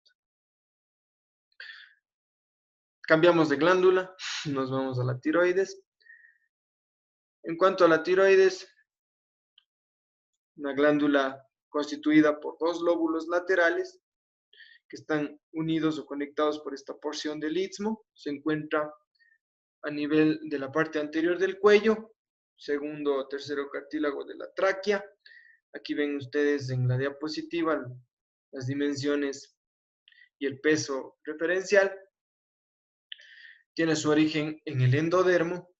Cambiamos de glándula, nos vamos a la tiroides. En cuanto a la tiroides, una glándula constituida por dos lóbulos laterales que están unidos o conectados por esta porción del istmo. Se encuentra a nivel de la parte anterior del cuello, segundo o tercero cartílago de la tráquea. Aquí ven ustedes en la diapositiva las dimensiones y el peso referencial. Tiene su origen en el endodermo,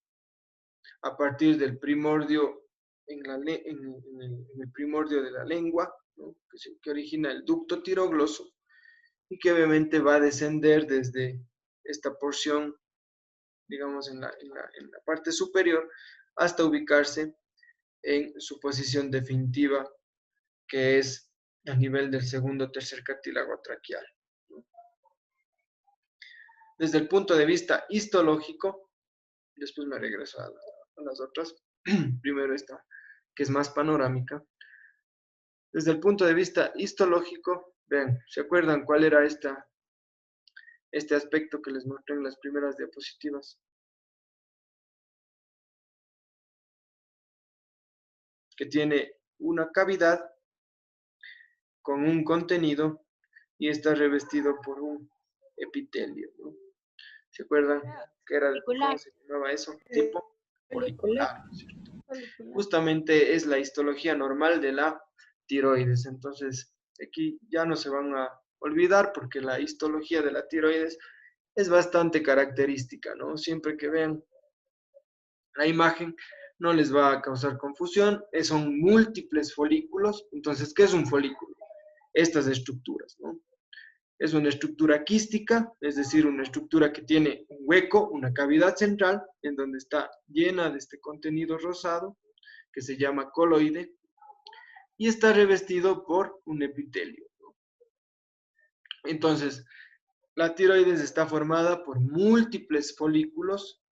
a partir del primordio en el primordio de la lengua, ¿no? que origina el ducto tirogloso y que obviamente va a descender desde esta porción, digamos, en la parte superior, hasta ubicarse en su posición definitiva, que es a nivel del segundo o tercer cartílago traqueal. Desde el punto de vista histológico, después me regreso a las otras, primero esta, que es más panorámica. Desde el punto de vista histológico, vean, ¿se acuerdan cuál era este aspecto que les mostré en las primeras diapositivas? Que tiene una cavidad con un contenido y está revestido por un epitelio, ¿no? ¿Se acuerdan qué era, cómo se llamaba eso? Tipo folicular, ¿cierto? Justamente es la histología normal de la tiroides. Entonces, aquí ya no se van a olvidar porque la histología de la tiroides es bastante característica, ¿no? Siempre que vean la imagen no les va a causar confusión. Son múltiples folículos. Entonces, ¿qué es un folículo? Estas estructuras, ¿no? Es una estructura quística, es decir, una estructura que tiene un hueco, una cavidad central, en donde está llena de este contenido rosado, que se llama coloide, y está revestido por un epitelio, ¿no? Entonces, la tiroides está formada por múltiples folículos,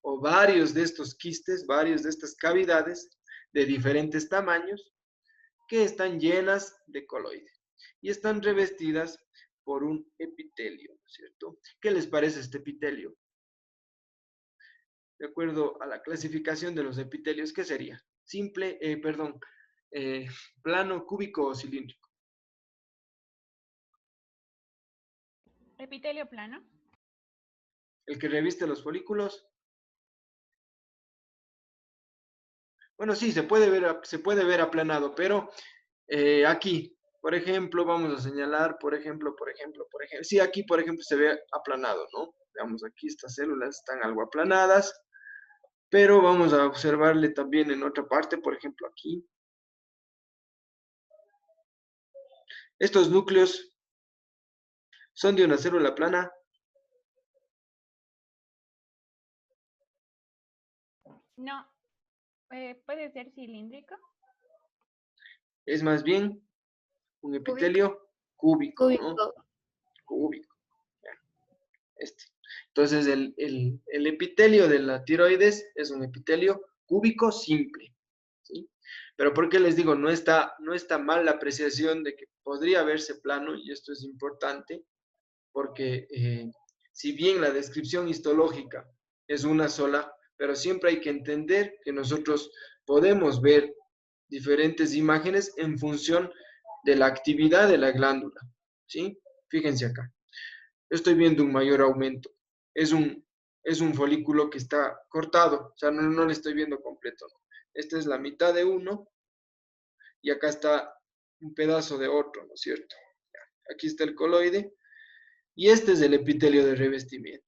o varios de estos quistes, varios de estas cavidades, de diferentes tamaños, que están llenas de coloide, y están revestidas por un epitelio, ¿cierto? ¿Qué les parece este epitelio? De acuerdo a la clasificación de los epitelios, ¿qué sería? Simple, plano, cúbico o cilíndrico. Epitelio plano. El que reviste los folículos. Bueno, sí, se puede ver aplanado, pero aquí, por ejemplo, vamos a señalar, por ejemplo, sí, aquí, por ejemplo, se ve aplanado, ¿no? Veamos, aquí estas células están algo aplanadas, pero vamos a observarle también en otra parte, por ejemplo, aquí. Estos núcleos son de una célula plana. No. ¿Puede ser cilíndrico? Es más bien un epitelio cúbico, ¿no? Cúbico. Entonces, el epitelio de la tiroides es un epitelio cúbico simple, ¿sí? Pero ¿por qué les digo? No está mal la apreciación de que podría verse plano, y esto es importante, porque si bien la descripción histológica es una sola, pero siempre hay que entender que nosotros podemos ver diferentes imágenes en función de la actividad de la glándula, ¿sí? Fíjense acá. Estoy viendo un mayor aumento. Es un folículo que está cortado, o sea, no le estoy viendo completo, ¿no? Esta es la mitad de uno y acá está un pedazo de otro, ¿no es cierto? Aquí está el coloide y este es el epitelio de revestimiento.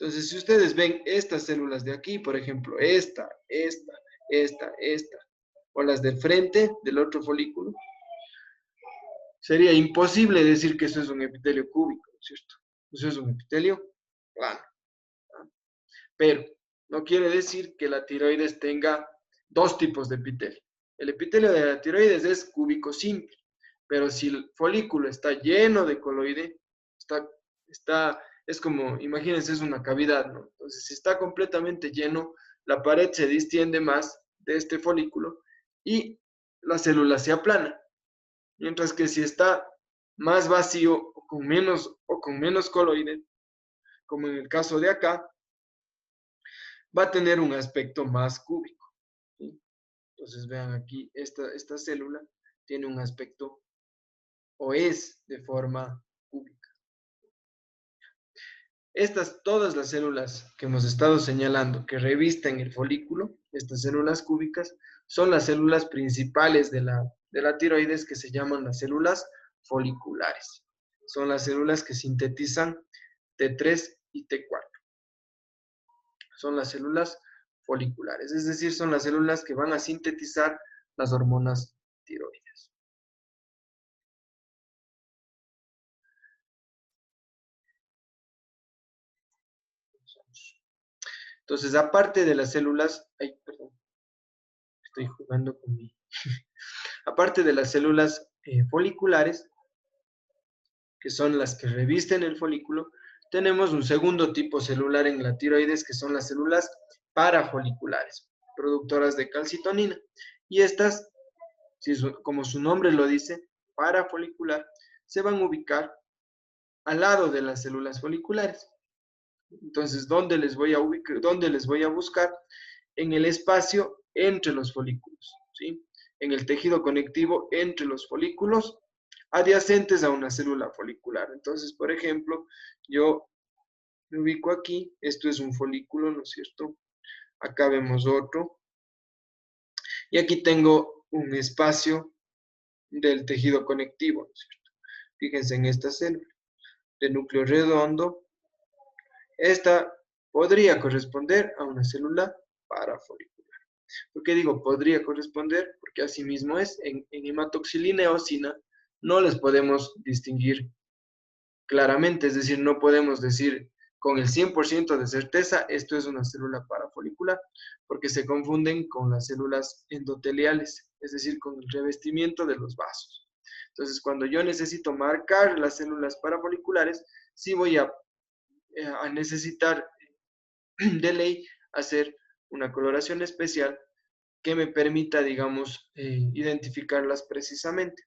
Entonces, si ustedes ven estas células de aquí, por ejemplo, esta, o las del frente del otro folículo, sería imposible decir que eso es un epitelio cúbico, ¿no es cierto? Eso es un epitelio plano. Pero no quiere decir que la tiroides tenga dos tipos de epitelio. El epitelio de la tiroides es cúbico simple, pero si el folículo está lleno de coloide, es como, imagínense, es una cavidad, ¿no? Entonces, si está completamente lleno, la pared se distiende más de este folículo y la célula se aplana. Mientras que si está más vacío o con menos coloide, como en el caso de acá, va a tener un aspecto más cúbico, ¿sí? Entonces vean aquí, esta célula tiene un aspecto o es de forma cúbica. Todas las células que hemos estado señalando que revisten el folículo, estas células cúbicas, son las células principales de la tiroides que se llaman las células foliculares. Son las células que sintetizan T3 y T4. Son las células foliculares, es decir, son las células que van a sintetizar las hormonas tiroides. Entonces, aparte de las células, perdón, estoy jugando con mi... Aparte de las células foliculares, que son las que revisten el folículo, tenemos un segundo tipo celular en la tiroides, que son las células parafoliculares, productoras de calcitonina. Y estas, como su nombre lo dice, parafolicular, se van a ubicar al lado de las células foliculares. Entonces, ¿dónde les voy a ubicar? ¿Dónde les voy a buscar? En el espacio entre los folículos, ¿sí? En el tejido conectivo entre los folículos adyacentes a una célula folicular. Entonces, por ejemplo, yo me ubico aquí, esto es un folículo, ¿no es cierto? Acá vemos otro. Y aquí tengo un espacio del tejido conectivo, ¿no es cierto? Fíjense en esta célula de núcleo redondo. Esta podría corresponder a una célula parafolicular. ¿Por qué digo podría corresponder? Porque así mismo es. En hematoxilina y eosina no les podemos distinguir claramente, es decir, no podemos decir con el 100% de certeza esto es una célula parafolicular, porque se confunden con las células endoteliales, es decir, con el revestimiento de los vasos. Entonces, cuando yo necesito marcar las células parafoliculares, sí voy a necesitar de ley hacer una coloración especial que me permita, digamos, identificarlas precisamente.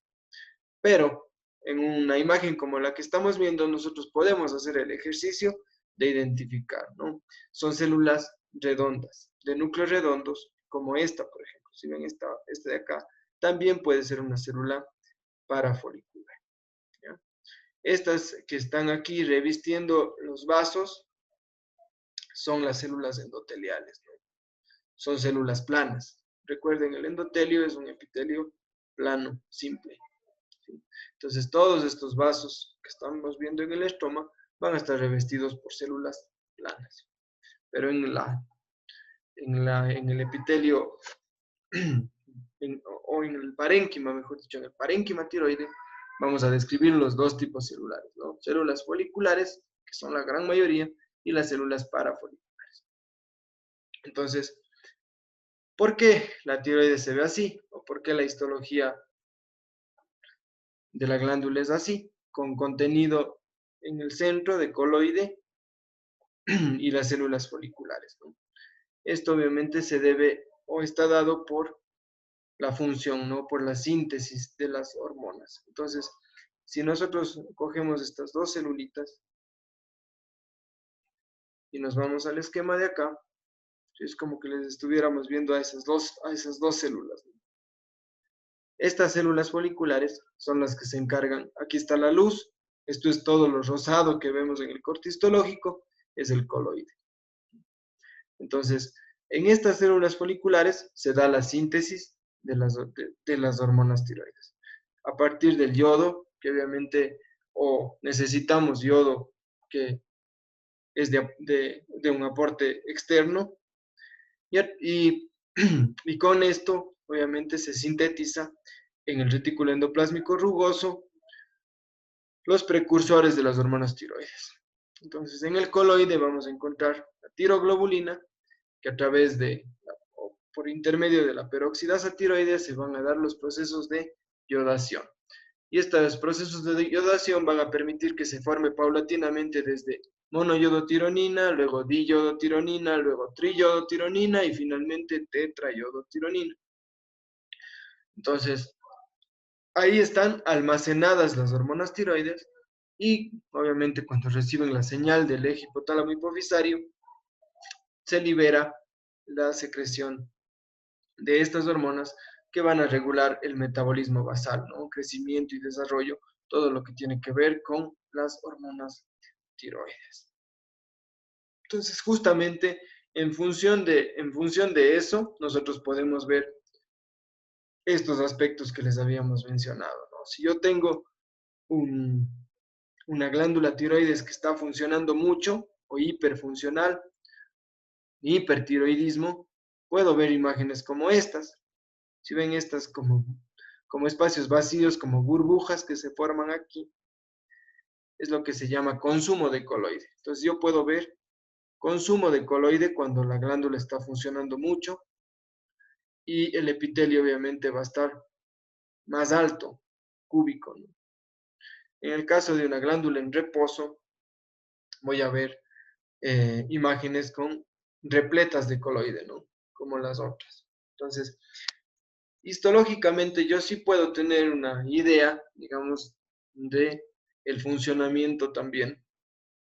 Pero en una imagen como la que estamos viendo, nosotros podemos hacer el ejercicio de identificar, ¿no? Son células redondas, de núcleos redondos, como esta, por ejemplo. Si ven esta de acá, también puede ser una célula parafolicular, ¿ya? Estas que están aquí revistiendo los vasos son las células endoteliales, ¿no? Son células planas. Recuerden, el endotelio es un epitelio plano, simple. ¿Sí? Entonces, todos estos vasos que estamos viendo en el estroma van a estar revestidos por células planas. Pero en el epitelio, o en el parénquima, mejor dicho, en el parénquima tiroide, vamos a describir los dos tipos celulares, ¿no? Células foliculares, que son la gran mayoría, y las células parafoliculares. Entonces, ¿por qué la tiroides se ve así? ¿O por qué la histología de la glándula es así? Con contenido en el centro de coloide y las células foliculares, ¿no? Esto obviamente se debe o está dado por la función, ¿no? Por la síntesis de las hormonas. Entonces, si nosotros cogemos estas dos celulitas y nos vamos al esquema de acá, es como que les estuviéramos viendo a esas dos células, ¿no? Estas células foliculares son las que se encargan, aquí está la luz, esto es todo lo rosado que vemos en el corte histológico, es el coloide. Entonces, en estas células foliculares se da la síntesis de las hormonas tiroides. A partir del yodo, que obviamente necesitamos yodo que es de un aporte externo, y con esto obviamente se sintetiza en el retículo endoplásmico rugoso los precursores de las hormonas tiroides. Entonces, en el coloide vamos a encontrar la tiroglobulina, que a través o por intermedio de la peroxidasa tiroidea se van a dar los procesos de yodación. Y estos procesos de yodación van a permitir que se forme paulatinamente desde monoyodotironina, luego diyodotironina, luego triyodotironina y finalmente tetrayodotironina. Entonces, ahí están almacenadas las hormonas tiroides y obviamente cuando reciben la señal del eje hipotálamo hipofisario, se libera la secreción de estas hormonas que van a regular el metabolismo basal, ¿no? Crecimiento y desarrollo, todo lo que tiene que ver con las hormonas tiroides. Entonces, justamente en función de eso, nosotros podemos ver estos aspectos que les habíamos mencionado, ¿no? Si yo tengo una glándula tiroides que está funcionando mucho o hiperfuncional, hipertiroidismo, puedo ver imágenes como estas. Si ven estas como espacios vacíos, como burbujas que se forman aquí, es lo que se llama consumo de coloide. Entonces yo puedo ver consumo de coloide cuando la glándula está funcionando mucho y el epitelio obviamente va a estar más alto, cúbico, ¿no? En el caso de una glándula en reposo, voy a ver imágenes con repletas de coloide, ¿no? Como las otras. Entonces, histológicamente yo sí puedo tener una idea, digamos, de el funcionamiento también,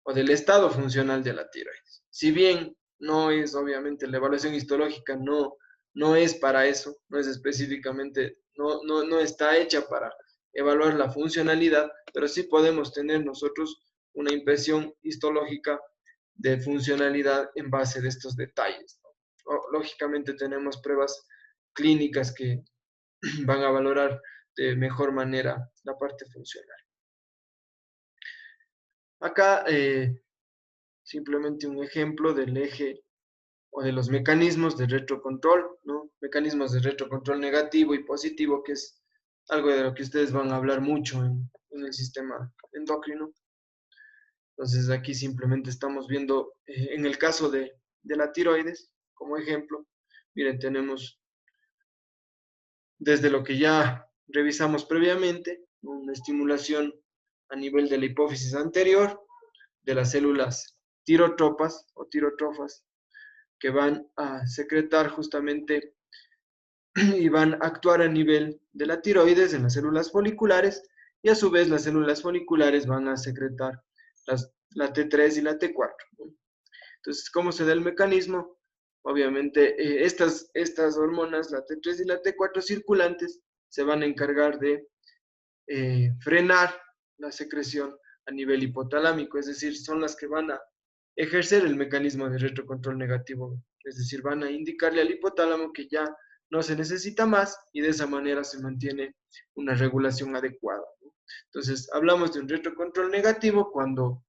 o del estado funcional de la tiroides. Si bien no es, obviamente, la evaluación histológica no es para eso, no es específicamente, no está hecha para evaluar la funcionalidad, pero sí podemos tener nosotros una impresión histológica de funcionalidad en base de estos detalles, ¿no? Lógicamente tenemos pruebas clínicas que van a valorar de mejor manera la parte funcional. Acá simplemente un ejemplo del eje o de los mecanismos de retrocontrol, ¿no? Mecanismos de retrocontrol negativo y positivo, que es algo de lo que ustedes van a hablar mucho en el sistema endocrino. Entonces aquí simplemente estamos viendo, en el caso de la tiroides, como ejemplo, miren, tenemos desde lo que ya revisamos previamente, una estimulación a nivel de la hipófisis anterior, de las células tirotropas o tirotrofas, que van a secretar justamente y van a actuar a nivel de la tiroides en las células foliculares, y a su vez las células foliculares van a secretar la T3 y la T4, ¿no? Entonces, ¿cómo se da el mecanismo? Obviamente, estas hormonas, la T3 y la T4 circulantes, se van a encargar de frenar la secreción a nivel hipotalámico, es decir, son las que van a ejercer el mecanismo de retrocontrol negativo, es decir, van a indicarle al hipotálamo que ya no se necesita más y de esa manera se mantiene una regulación adecuada, ¿no? Entonces, hablamos de un retrocontrol negativo cuando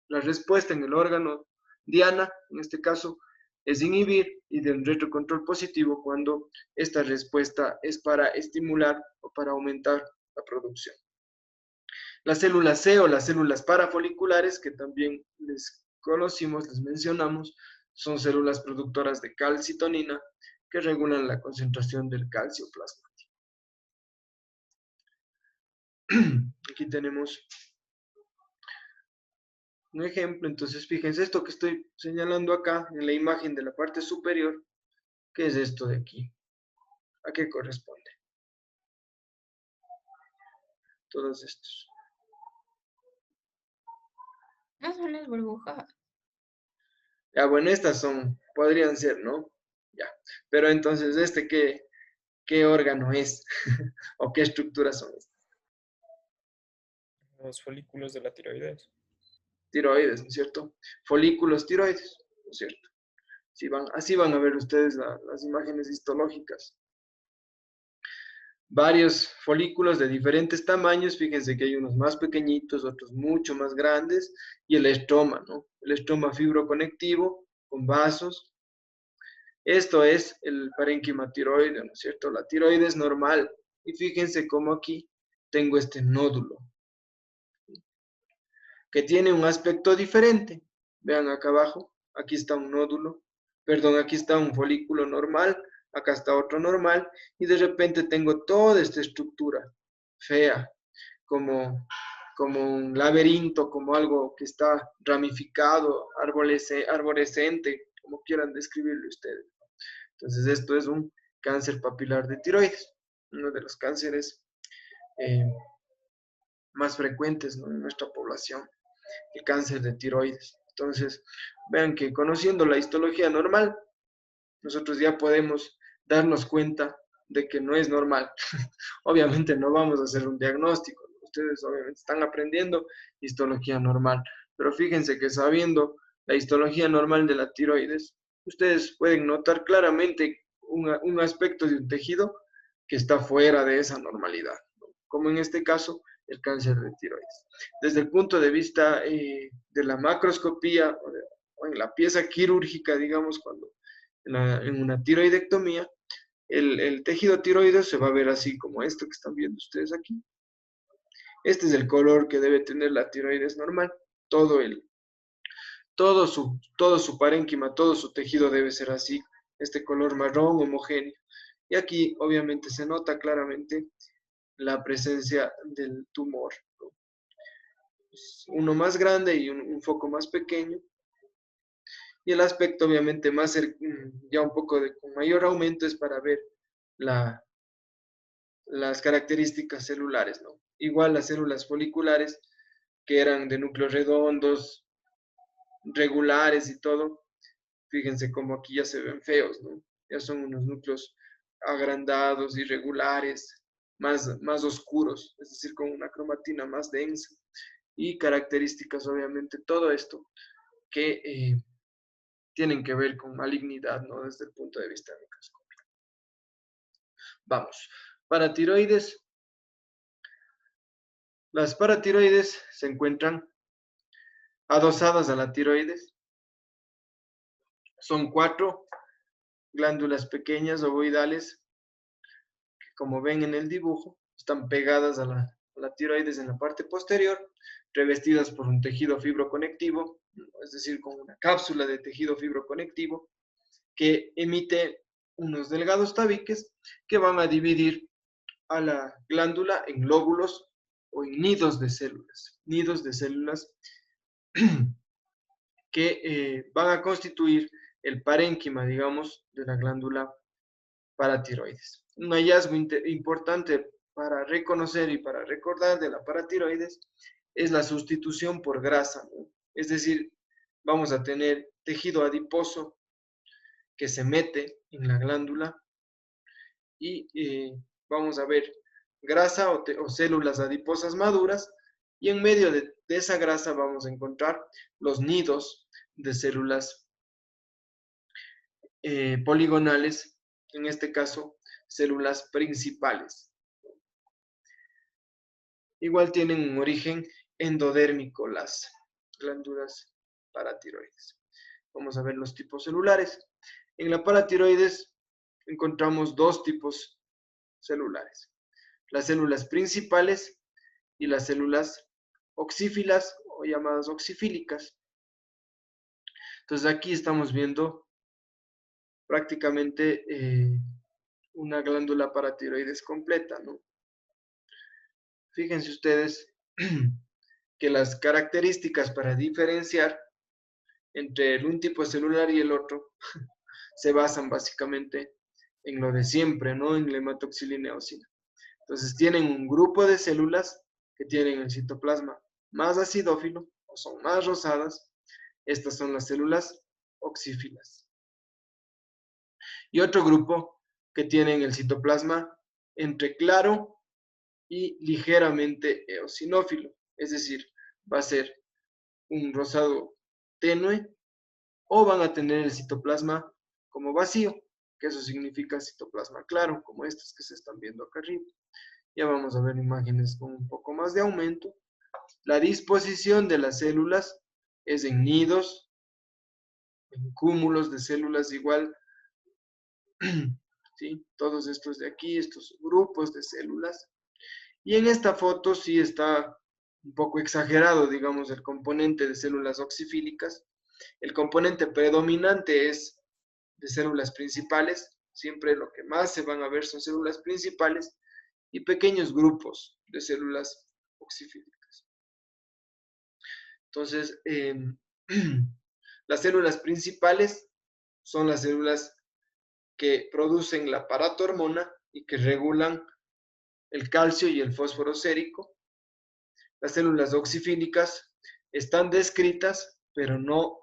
la respuesta en el órgano diana, en este caso, es inhibir, y del retrocontrol positivo cuando esta respuesta es para estimular o para aumentar la producción. Las células C o las células parafoliculares, que también les conocimos, les mencionamos, son células productoras de calcitonina que regulan la concentración del calcio plasmático. Aquí tenemos un ejemplo. Entonces, fíjense esto que estoy señalando acá en la imagen de la parte superior. ¿Qué es esto de aquí? ¿A qué corresponde? Todos estos. No son las burbujas. Ya, bueno, estas podrían ser, ¿no? Ya. Pero entonces, ¿qué órgano es? ¿O qué estructuras son estas? Los folículos de la tiroides. Tiroides, ¿no es cierto? Folículos tiroides, ¿no es cierto? Así van a ver ustedes las imágenes histológicas. Varios folículos de diferentes tamaños, fíjense que hay unos más pequeñitos, otros mucho más grandes, y el estroma, ¿no? El estroma fibroconectivo con vasos. Esto es el parénquima tiroideo, ¿no es cierto? La tiroides normal. Y fíjense cómo aquí tengo este nódulo, que tiene un aspecto diferente. Vean acá abajo, aquí está un nódulo, perdón, aquí está un folículo normal, acá está otro normal, y de repente tengo toda esta estructura fea, como un laberinto, como algo que está ramificado, arborescente, como quieran describirlo ustedes. Entonces, esto es un cáncer papilar de tiroides, uno de los cánceres más frecuentes, ¿no?, en nuestra población, el cáncer de tiroides. Entonces, vean que conociendo la histología normal, nosotros ya podemos darnos cuenta de que no es normal. Obviamente no vamos a hacer un diagnóstico, ¿no? Ustedes obviamente están aprendiendo histología normal, pero fíjense que sabiendo la histología normal de la tiroides, ustedes pueden notar claramente un aspecto de un tejido que está fuera de esa normalidad, ¿no? Como en este caso el cáncer de tiroides. Desde el punto de vista de la macroscopía o en la pieza quirúrgica, digamos, cuando en una tiroidectomía, el tejido tiroideo se va a ver así como esto que están viendo ustedes aquí. Este es el color que debe tener la tiroides normal. Todo su parénquima, todo su tejido debe ser así, este color marrón homogéneo. Y aquí obviamente se nota claramente la presencia del tumor, ¿no? Uno más grande y un foco más pequeño. Y el aspecto obviamente más ya un poco con mayor aumento es para ver las características celulares, ¿no? Igual las células foliculares, que eran de núcleos redondos, regulares y todo, fíjense como aquí ya se ven feos, ¿no? Ya son unos núcleos agrandados, irregulares, más oscuros, es decir, con una cromatina más densa. Y características, obviamente, todo esto que tienen que ver con malignidad, ¿no? Desde el punto de vista microscópico. Vamos, paratiroides. Las paratiroides se encuentran adosadas a la tiroides. Son 4 glándulas pequeñas ovoidales que, como ven en el dibujo, están pegadas a la tiroides en la parte posterior, revestidas por un tejido fibroconectivo, es decir, con una cápsula de tejido fibroconectivo que emite unos delgados tabiques que van a dividir a la glándula en lóbulos o en nidos de células que van a constituir el parénquima, digamos, de la glándula paratiroides. Un hallazgo importante para reconocer y para recordar de la paratiroides es la sustitución por grasa, ¿no? Es decir, vamos a tener tejido adiposo que se mete en la glándula y vamos a ver grasa o células adiposas maduras, y en medio de esa grasa vamos a encontrar los nidos de células poligonales, en este caso células principales. Igual tienen un origen endodérmico las glándulas paratiroides. Vamos a ver los tipos celulares. En la paratiroides encontramos 2 tipos celulares: las células principales y las células oxífilas o llamadas oxifílicas. Entonces aquí estamos viendo prácticamente una glándula paratiroides completa, ¿no? Fíjense ustedes que las características para diferenciar entre un tipo celular y el otro se basan básicamente en lo de siempre, ¿no? En la hematoxilina eosina. Entonces tienen un grupo de células que tienen el citoplasma más acidófilo o son más rosadas. Estas son las células oxífilas. Y otro grupo que tienen el citoplasma entre claro y ligeramente eosinófilo, es decir, va a ser un rosado tenue, o van a tener el citoplasma como vacío, que eso significa citoplasma claro, como estos que se están viendo acá arriba. Ya vamos a ver imágenes con un poco más de aumento. La disposición de las células es en nidos, en cúmulos de células igual, ¿sí? Todos estos de aquí, estos grupos de células. Y en esta foto sí está un poco exagerado, digamos, el componente de células oxifílicas. El componente predominante es de células principales. Siempre lo que más se van a ver son células principales y pequeños grupos de células oxifílicas. Entonces, las células principales son las células que producen la paratormona y que regulan el calcio y el fósforo sérico. Las células oxifílicas están descritas, pero no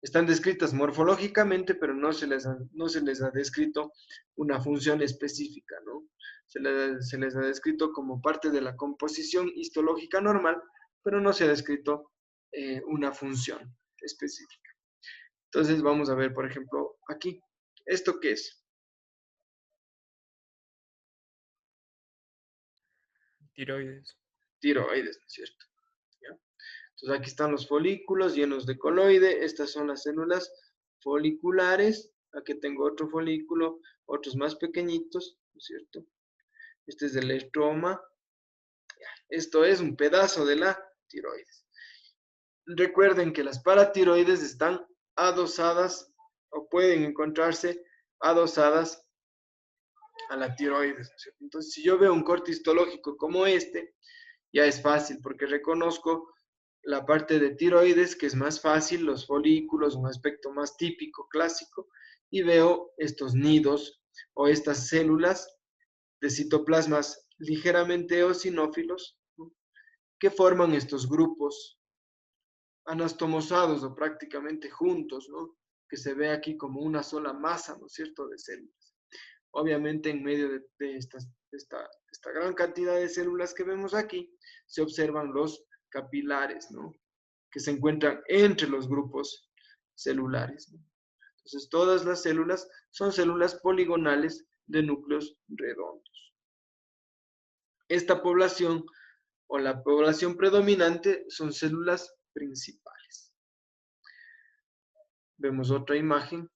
Están descritas morfológicamente, pero no se les ha descrito una función específica, ¿no? Se les ha descrito como parte de la composición histológica normal, pero no se ha descrito una función específica. Entonces vamos a ver, por ejemplo, aquí. ¿Esto qué es? Tiroides. Tiroides, ¿no es cierto? ¿Ya? Entonces aquí están los folículos llenos de coloide. Estas son las células foliculares. Aquí tengo otro folículo, otros más pequeñitos, ¿no es cierto? Este es el estroma. Esto es un pedazo de la tiroides. Recuerden que las paratiroides están adosadas o pueden encontrarse adosadas a la tiroides, ¿no es cierto? Entonces, si yo veo un corte histológico como este, ya es fácil porque reconozco la parte de tiroides, que es más fácil, los folículos, un aspecto más típico, clásico, y veo estos nidos o estas células de citoplasmas ligeramente eosinófilos, ¿no?, que forman estos grupos anastomosados o prácticamente juntos, ¿no?, que se ve aquí como una sola masa, ¿no es cierto?, de células. Obviamente en medio de esta gran cantidad de células que vemos aquí, se observan los capilares, ¿no?, que se encuentran entre los grupos celulares, ¿no? Entonces, todas las células son células poligonales de núcleos redondos. Esta población o la población predominante son células principales. Vemos otra imagen.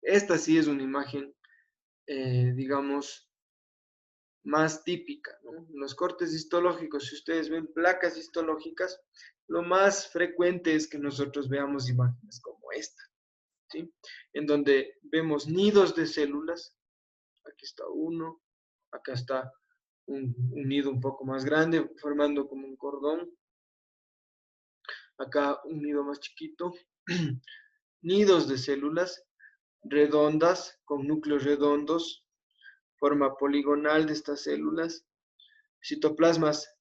Esta sí es una imagen, digamos, más típica, ¿no? En los cortes histológicos, si ustedes ven placas histológicas, lo más frecuente es que nosotros veamos imágenes como esta, ¿sí? En donde vemos nidos de células. Aquí está uno, acá está un nido un poco más grande, formando como un cordón. Acá un nido más chiquito. Nidos de células redondas, con núcleos redondos, forma poligonal de estas células, citoplasmas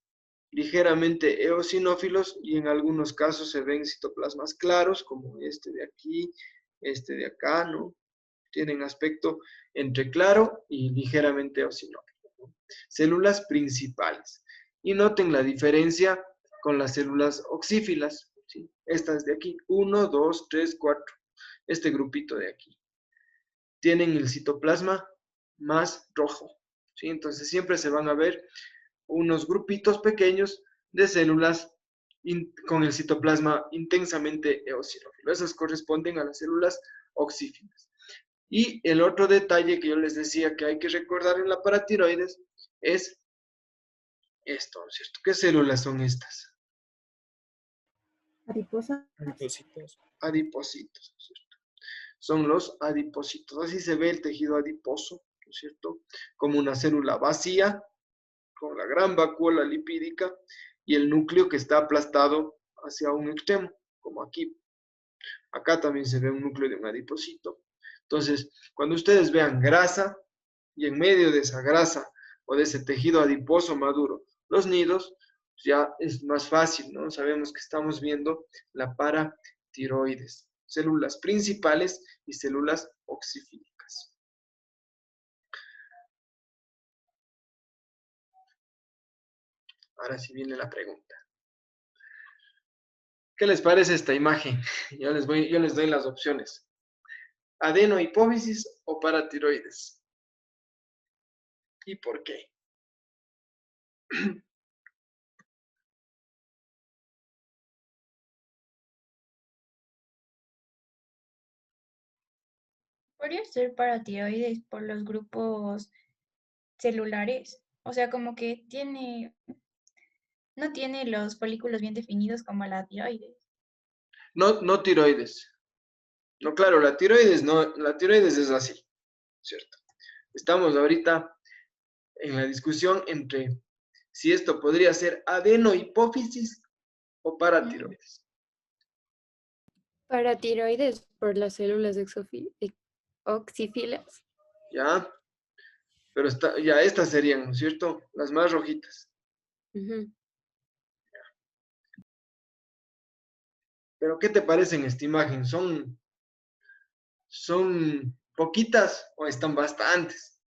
ligeramente eosinófilos y en algunos casos se ven citoplasmas claros, como este de aquí, este de acá, ¿no? Tienen aspecto entre claro y ligeramente eosinófilo, ¿no? Células principales. Y noten la diferencia con las células oxífilas, ¿sí? Estas de aquí, 1, 2, 3, 4, este grupito de aquí. Tienen el citoplasma más rojo, ¿sí? Entonces siempre se van a ver unos grupitos pequeños de células con el citoplasma intensamente eosinófilo. Esas corresponden a las células oxífilas. Y el otro detalle que yo les decía que hay que recordar en la paratiroides es esto, ¿no es cierto? ¿Qué células son estas? Adiposa. Adipocitos. Adipocitos, ¿no es cierto? Son los adipocitos. Así se ve el tejido adiposo, ¿no es cierto? Como una célula vacía, con la gran vacuola lipídica y el núcleo que está aplastado hacia un extremo, como aquí. Acá también se ve un núcleo de un adipocito. Entonces, cuando ustedes vean grasa y en medio de esa grasa o de ese tejido adiposo maduro, los nidos, ya es más fácil, ¿no? Sabemos que estamos viendo la paratiroides, células principales y células oxifílicas. Ahora sí viene la pregunta. ¿Qué les parece esta imagen? Yo les doy las opciones. ¿Adenohipófisis o paratiroides? ¿Y por qué? Podría ser paratiroides por los grupos celulares. O sea, como que no tiene los folículos bien definidos como la tiroides. No, no tiroides. No, claro, la tiroides no, la tiroides es así, ¿cierto? Estamos ahorita en la discusión entre si esto podría ser adenohipófisis o paratiroides. Paratiroides por las células oxífilas. ¿Ya? Pero ya estas serían, ¿no es cierto? Las más rojitas. Ujú. Pero ¿qué te parece en esta imagen? ¿Son poquitas o están bastantes?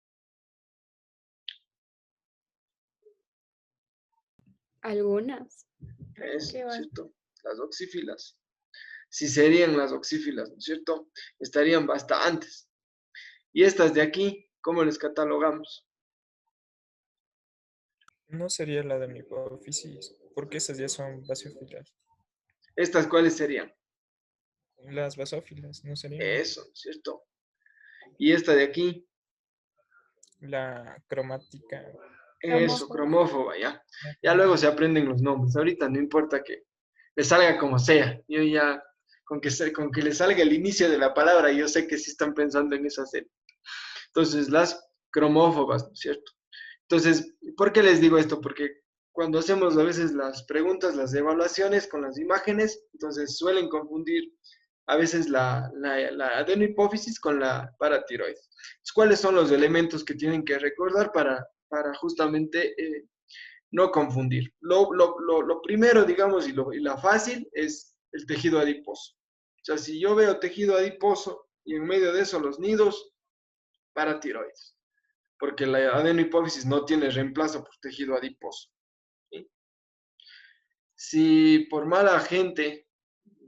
Algunas. Es Qué va. cierto, las oxífilas. Si serían las oxífilas, ¿no es cierto? Estarían bastantes. Y estas de aquí, ¿cómo les catalogamos? No sería la de mi hipófisis, porque esas ya son basófilas. ¿Estas cuáles serían? Las basófilas, ¿no serían? Eso, ¿no es cierto? Y esta de aquí, La cromática. eso, cromófoba, ya. Ya luego se aprenden los nombres. Ahorita no importa que le salga como sea. Yo ya, con que le salga el inicio de la palabra, yo sé que sí están pensando en esa serie. Entonces, las cromófobas, ¿no es cierto? Entonces, ¿por qué les digo esto? Porque cuando hacemos a veces las preguntas, las evaluaciones con las imágenes, entonces suelen confundir a veces la adenohipófisis con la paratiroides. Entonces, ¿cuáles son los elementos que tienen que recordar para justamente no confundir? Lo primero, digamos, y la fácil es el tejido adiposo. O sea, si yo veo tejido adiposo y en medio de eso los nidos, paratiroides, porque la adenohipófisis no tiene reemplazo por tejido adiposo. ¿Sí? Si por mala gente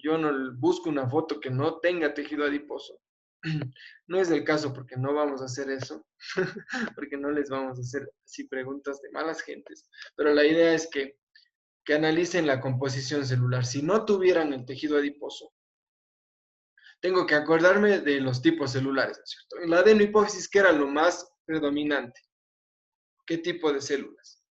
yo no busco una foto que no tenga tejido adiposo, no es el caso porque no vamos a hacer eso, porque no les vamos a hacer así preguntas de malas gentes, pero la idea es que analicen la composición celular. Si no tuvieran el tejido adiposo, tengo que acordarme de los tipos celulares, ¿no es cierto? En la adenohipófisis, ¿qué era lo más predominante? ¿Qué tipo de células?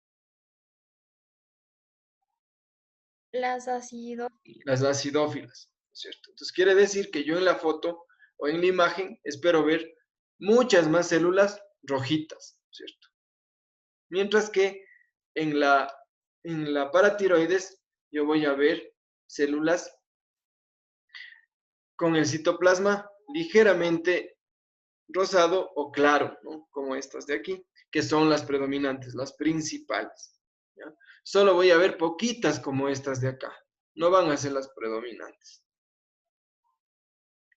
Las ácido. Las acidófilas, ¿no es cierto? Entonces quiere decir que yo en la foto o en la imagen espero ver muchas más células rojitas, ¿no es cierto? Mientras que en la paratiroides yo voy a ver células con el citoplasma ligeramente rosado o claro, ¿no? Como estas de aquí, que son las predominantes, las principales. ¿Ya? Solo voy a ver poquitas como estas de acá, no van a ser las predominantes.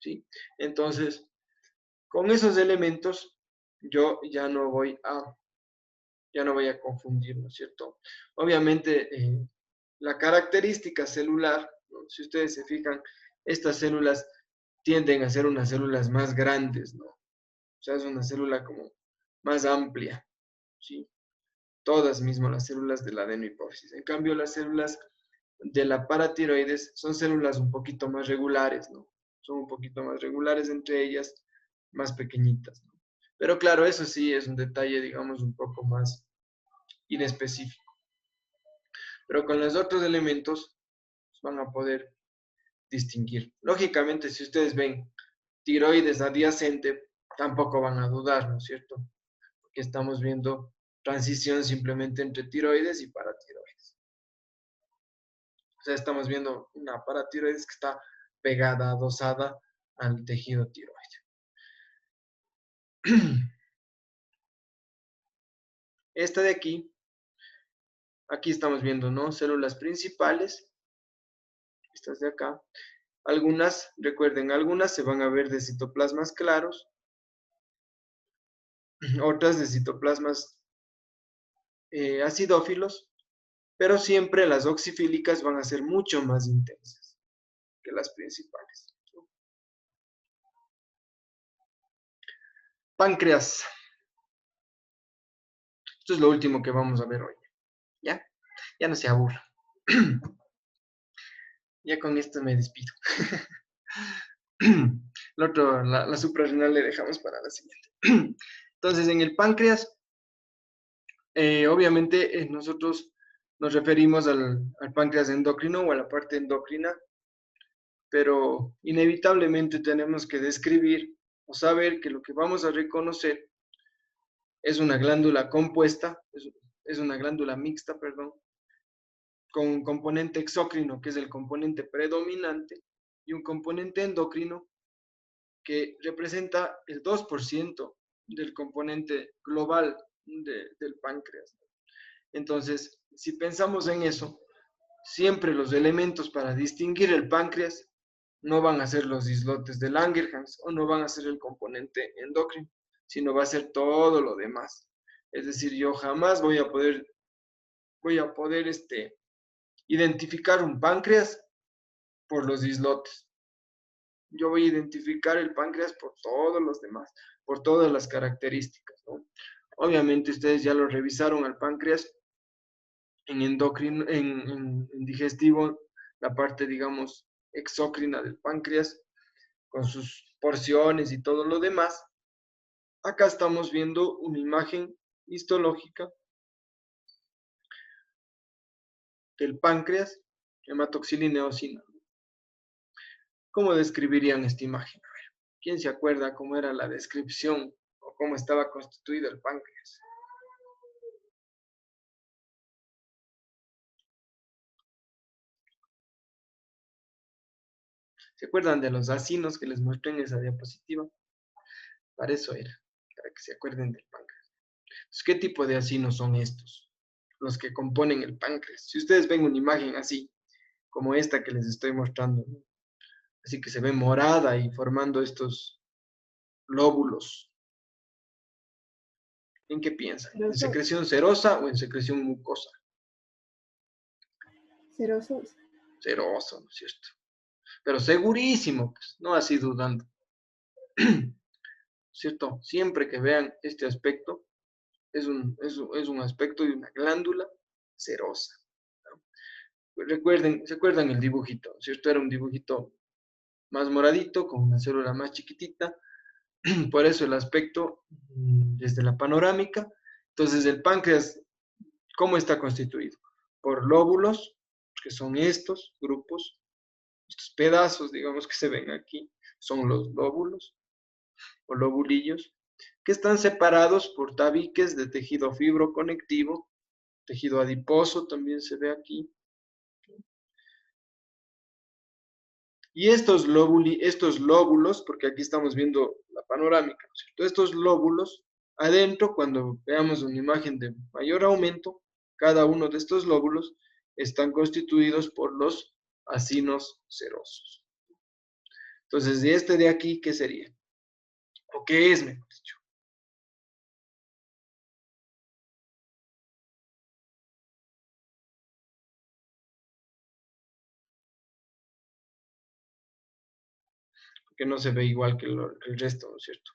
¿Sí? Entonces, con esos elementos, yo ya no voy a confundir, ¿no es cierto? Obviamente, la característica celular, ¿no? Si ustedes se fijan, estas células tienden a ser unas células más grandes, ¿no? O sea, es una célula como más amplia, ¿sí? Todas mismas las células de la adenohipófisis. En cambio, las células de la paratiroides son células un poquito más regulares, ¿no? Son un poquito más regulares entre ellas, más pequeñitas, ¿no? Pero claro, eso sí es un detalle, digamos, un poco más inespecífico. Pero con los otros elementos van a poder distinguir. Lógicamente, si ustedes ven tiroides adyacente, tampoco van a dudar, ¿no es cierto? Porque estamos viendo transición simplemente entre tiroides y paratiroides. O sea, estamos viendo una paratiroides que está pegada, adosada al tejido tiroide. Esta de aquí estamos viendo, ¿no? Células principales, estas de acá. Algunas, recuerden, algunas se van a ver de citoplasmas claros, otras de citoplasmas acidófilos, pero siempre las oxifílicas van a ser mucho más intensas que las principales. Páncreas. Esto es lo último que vamos a ver hoy. ¿Ya? Ya no se aburra. Ya con esto me despido. Lo otro, la suprarrenal le dejamos para la siguiente. Entonces, en el páncreas, obviamente nosotros nos referimos al páncreas endocrino o a la parte endocrina, pero inevitablemente tenemos que describir o saber que lo que vamos a reconocer es una glándula compuesta, es una glándula mixta, perdón, con un componente exócrino, que es el componente predominante, y un componente endocrino que representa el 2% del componente global del páncreas. Entonces, si pensamos en eso, siempre los elementos para distinguir el páncreas no van a ser los islotes de Langerhans o no van a ser el componente endocrino, sino va a ser todo lo demás. Es decir, yo jamás voy a poder identificar un páncreas por los islotes. Yo voy a identificar el páncreas por todos los demás, por todas las características, ¿no? Obviamente ustedes ya lo revisaron al páncreas en endocrino, en digestivo, la parte, digamos, exócrina del páncreas, con sus porciones y todo lo demás. Acá estamos viendo una imagen histológica del páncreas, hematoxilina eosina. ¿Cómo describirían esta imagen? A ver, ¿quién se acuerda cómo era la descripción o cómo estaba constituido el páncreas? ¿Se acuerdan de los acinos que les mostré en esa diapositiva? Para eso era, para que se acuerden del páncreas. Entonces, ¿qué tipo de acinos son estos? Los que componen el páncreas. Si ustedes ven una imagen así, como esta que les estoy mostrando, ¿no? Así que se ve morada y formando estos lóbulos. ¿En qué piensan? ¿En Serosos. secreción serosa o en secreción mucosa? Serosos. Seroso, ¿no es cierto? Pero segurísimo, pues, no así dudando. ¿Cierto? Siempre que vean este aspecto, es un aspecto de una glándula serosa. ¿No? Recuerden, ¿se acuerdan el dibujito? ¿Cierto? Era un dibujito más moradito, con una célula más chiquitita. Por eso el aspecto desde la panorámica. Entonces, el páncreas, ¿cómo está constituido? Por lóbulos, que son estos grupos, estos pedazos, digamos, que se ven aquí, son los lóbulos o lobulillos, que están separados por tabiques de tejido fibroconectivo, tejido adiposo también se ve aquí. Y estos lóbulos, porque aquí estamos viendo la panorámica, ¿no es cierto? Estos lóbulos, adentro, cuando veamos una imagen de mayor aumento, cada uno de estos lóbulos están constituidos por los acinos serosos. Entonces, de este de aquí, ¿qué sería? ¿O qué es, mejor dicho? Porque no se ve igual que el resto, ¿no es cierto?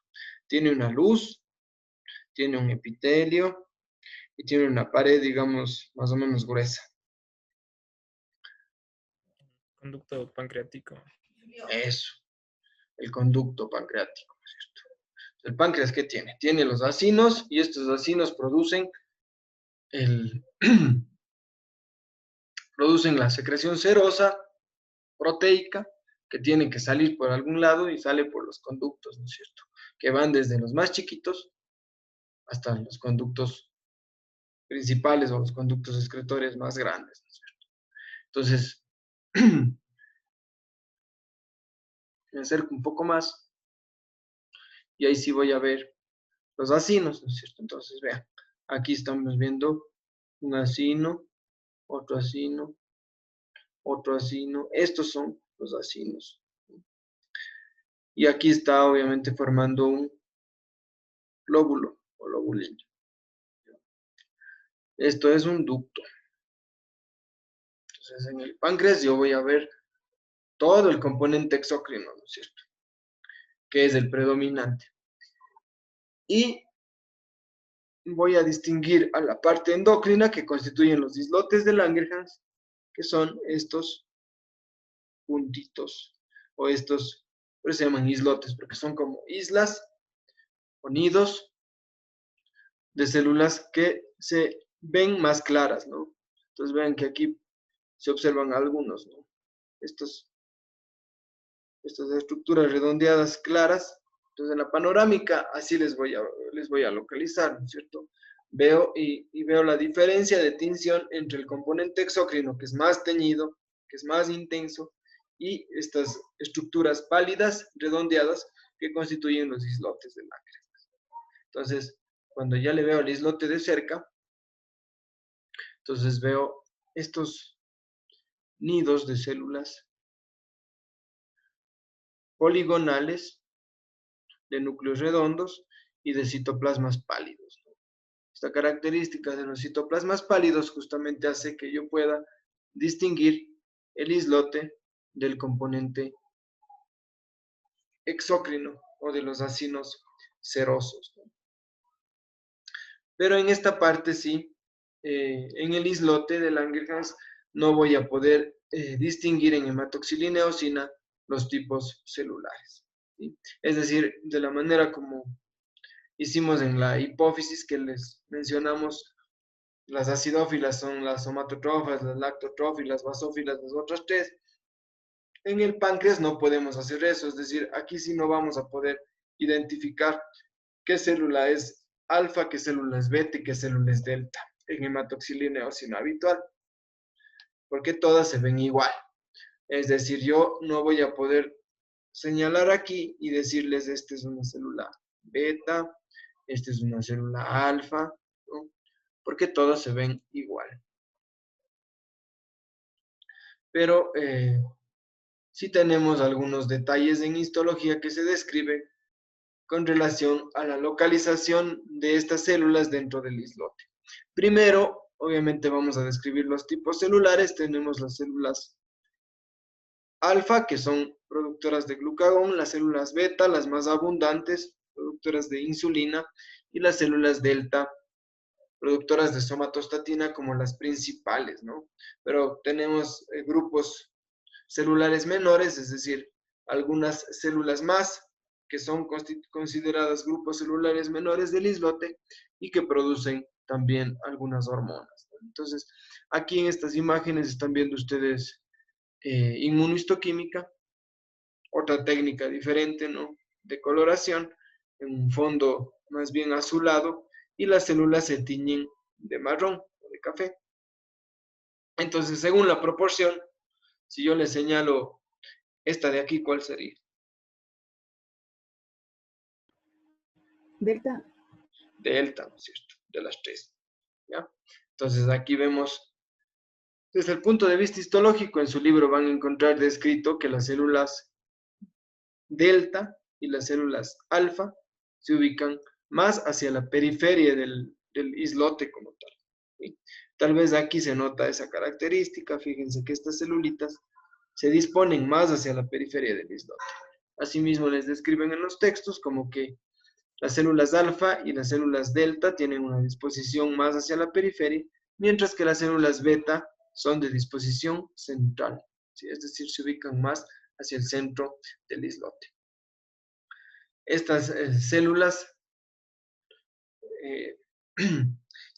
Tiene una luz, tiene un epitelio y tiene una pared, digamos, más o menos gruesa. Conducto pancreático. Eso, el conducto pancreático, ¿no es cierto? ¿El páncreas qué tiene? Tiene los acinos y estos acinos producen producen la secreción serosa proteica que tiene que salir por algún lado y sale por los conductos, ¿no es cierto? Que van desde los más chiquitos hasta los conductos principales o los conductos excretorios más grandes, ¿no es cierto? Entonces, me acerco un poco más y ahí sí voy a ver los acinos, ¿no es cierto? Entonces, vean, aquí estamos viendo un acino, otro acino, otro acino. Estos son los acinos. Y aquí está obviamente formando un lóbulo o lobulillo. Esto es un ducto. Entonces, en el páncreas yo voy a ver todo el componente exócrino, ¿no es cierto? Que es el predominante. Y voy a distinguir a la parte endocrina que constituyen los islotes de Langerhans, que son estos puntitos o estos, por eso se llaman islotes, porque son como islas o nidos de células que se ven más claras, ¿no? Entonces vean que aquí se observan algunos, ¿no? Estas estructuras redondeadas claras. Entonces en la panorámica así les voy a localizar, ¿no es cierto? Veo y veo la diferencia de tinción entre el componente exócrino, que es más teñido, que es más intenso, y estas estructuras pálidas, redondeadas, que constituyen los islotes de Langerhans. Entonces, cuando ya le veo el islote de cerca, entonces veo estos nidos de células poligonales, de núcleos redondos y de citoplasmas pálidos. Esta característica de los citoplasmas pálidos justamente hace que yo pueda distinguir el islote del componente exócrino o de los acinos serosos. Pero en esta parte sí, en el islote de Langerhans no voy a poder distinguir en hematoxilina eosina los tipos celulares, ¿sí? Es decir, de la manera como hicimos en la hipófisis que les mencionamos, las acidófilas son las somatotrofas, las lactotrófilas, las basófilas, las otras tres. En el páncreas no podemos hacer eso, es decir, aquí sí no vamos a poder identificar qué célula es alfa, qué célula es beta y qué célula es delta en hematoxilina eosina habitual, porque todas se ven igual. Es decir, yo no voy a poder señalar aquí y decirles, esta es una célula beta, esta es una célula alfa, ¿no? Porque todas se ven igual. Pero sí tenemos algunos detalles en histología que se describen con relación a la localización de estas células dentro del islote. Primero, obviamente vamos a describir los tipos celulares. Tenemos las células alfa, que son productoras de glucagón, las células beta, las más abundantes, productoras de insulina, y las células delta, productoras de somatostatina como las principales, ¿no? Pero tenemos grupos celulares menores, es decir, algunas células más que son consideradas grupos celulares menores del islote y que producen también algunas hormonas. Entonces, aquí en estas imágenes están viendo ustedes inmunohistoquímica, otra técnica diferente, ¿no? De coloración, en un fondo más bien azulado, y las células se tiñen de marrón o de café. Entonces, según la proporción, si yo le señalo esta de aquí, ¿cuál sería? Delta. Delta, ¿no es cierto? De las tres, ¿ya? Entonces, aquí vemos, desde el punto de vista histológico, en su libro van a encontrar descrito que las células delta y las células alfa se ubican más hacia la periferia del islote como tal, ¿sí? Tal vez aquí se nota esa característica. Fíjense que estas celulitas se disponen más hacia la periferia del islote. Asimismo, les describen en los textos como que las células alfa y las células delta tienen una disposición más hacia la periferia, mientras que las células beta son de disposición central, ¿sí? Es decir, se ubican más hacia el centro del islote. Estas células,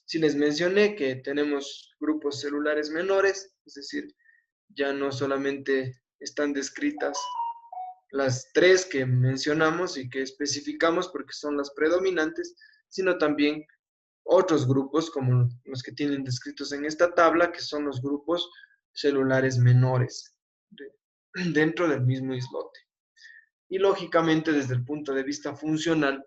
si les mencioné que tenemos grupos celulares menores, es decir, ya no solamente están descritas las tres que mencionamos y que especificamos porque son las predominantes, sino también otros grupos como los que tienen descritos en esta tabla, que son los grupos celulares menores dentro del mismo islote. Y lógicamente, desde el punto de vista funcional,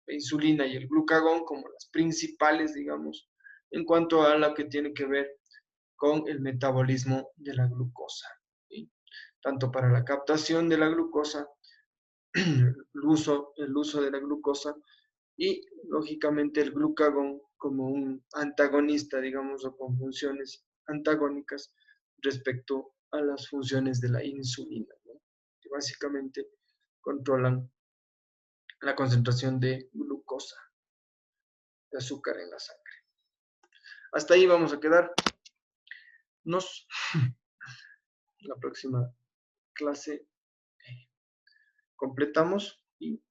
la insulina y el glucagón como las principales, digamos, en cuanto a lo que tiene que ver con el metabolismo de la glucosa, ¿sí? Tanto para la captación de la glucosa, el uso de la glucosa, y lógicamente el glucagón como un antagonista, digamos, o con funciones antagónicas respecto a las funciones de la insulina, ¿no? Que básicamente controlan la concentración de glucosa, de azúcar en la sangre. Hasta ahí vamos a quedarnos. La próxima clase completamos y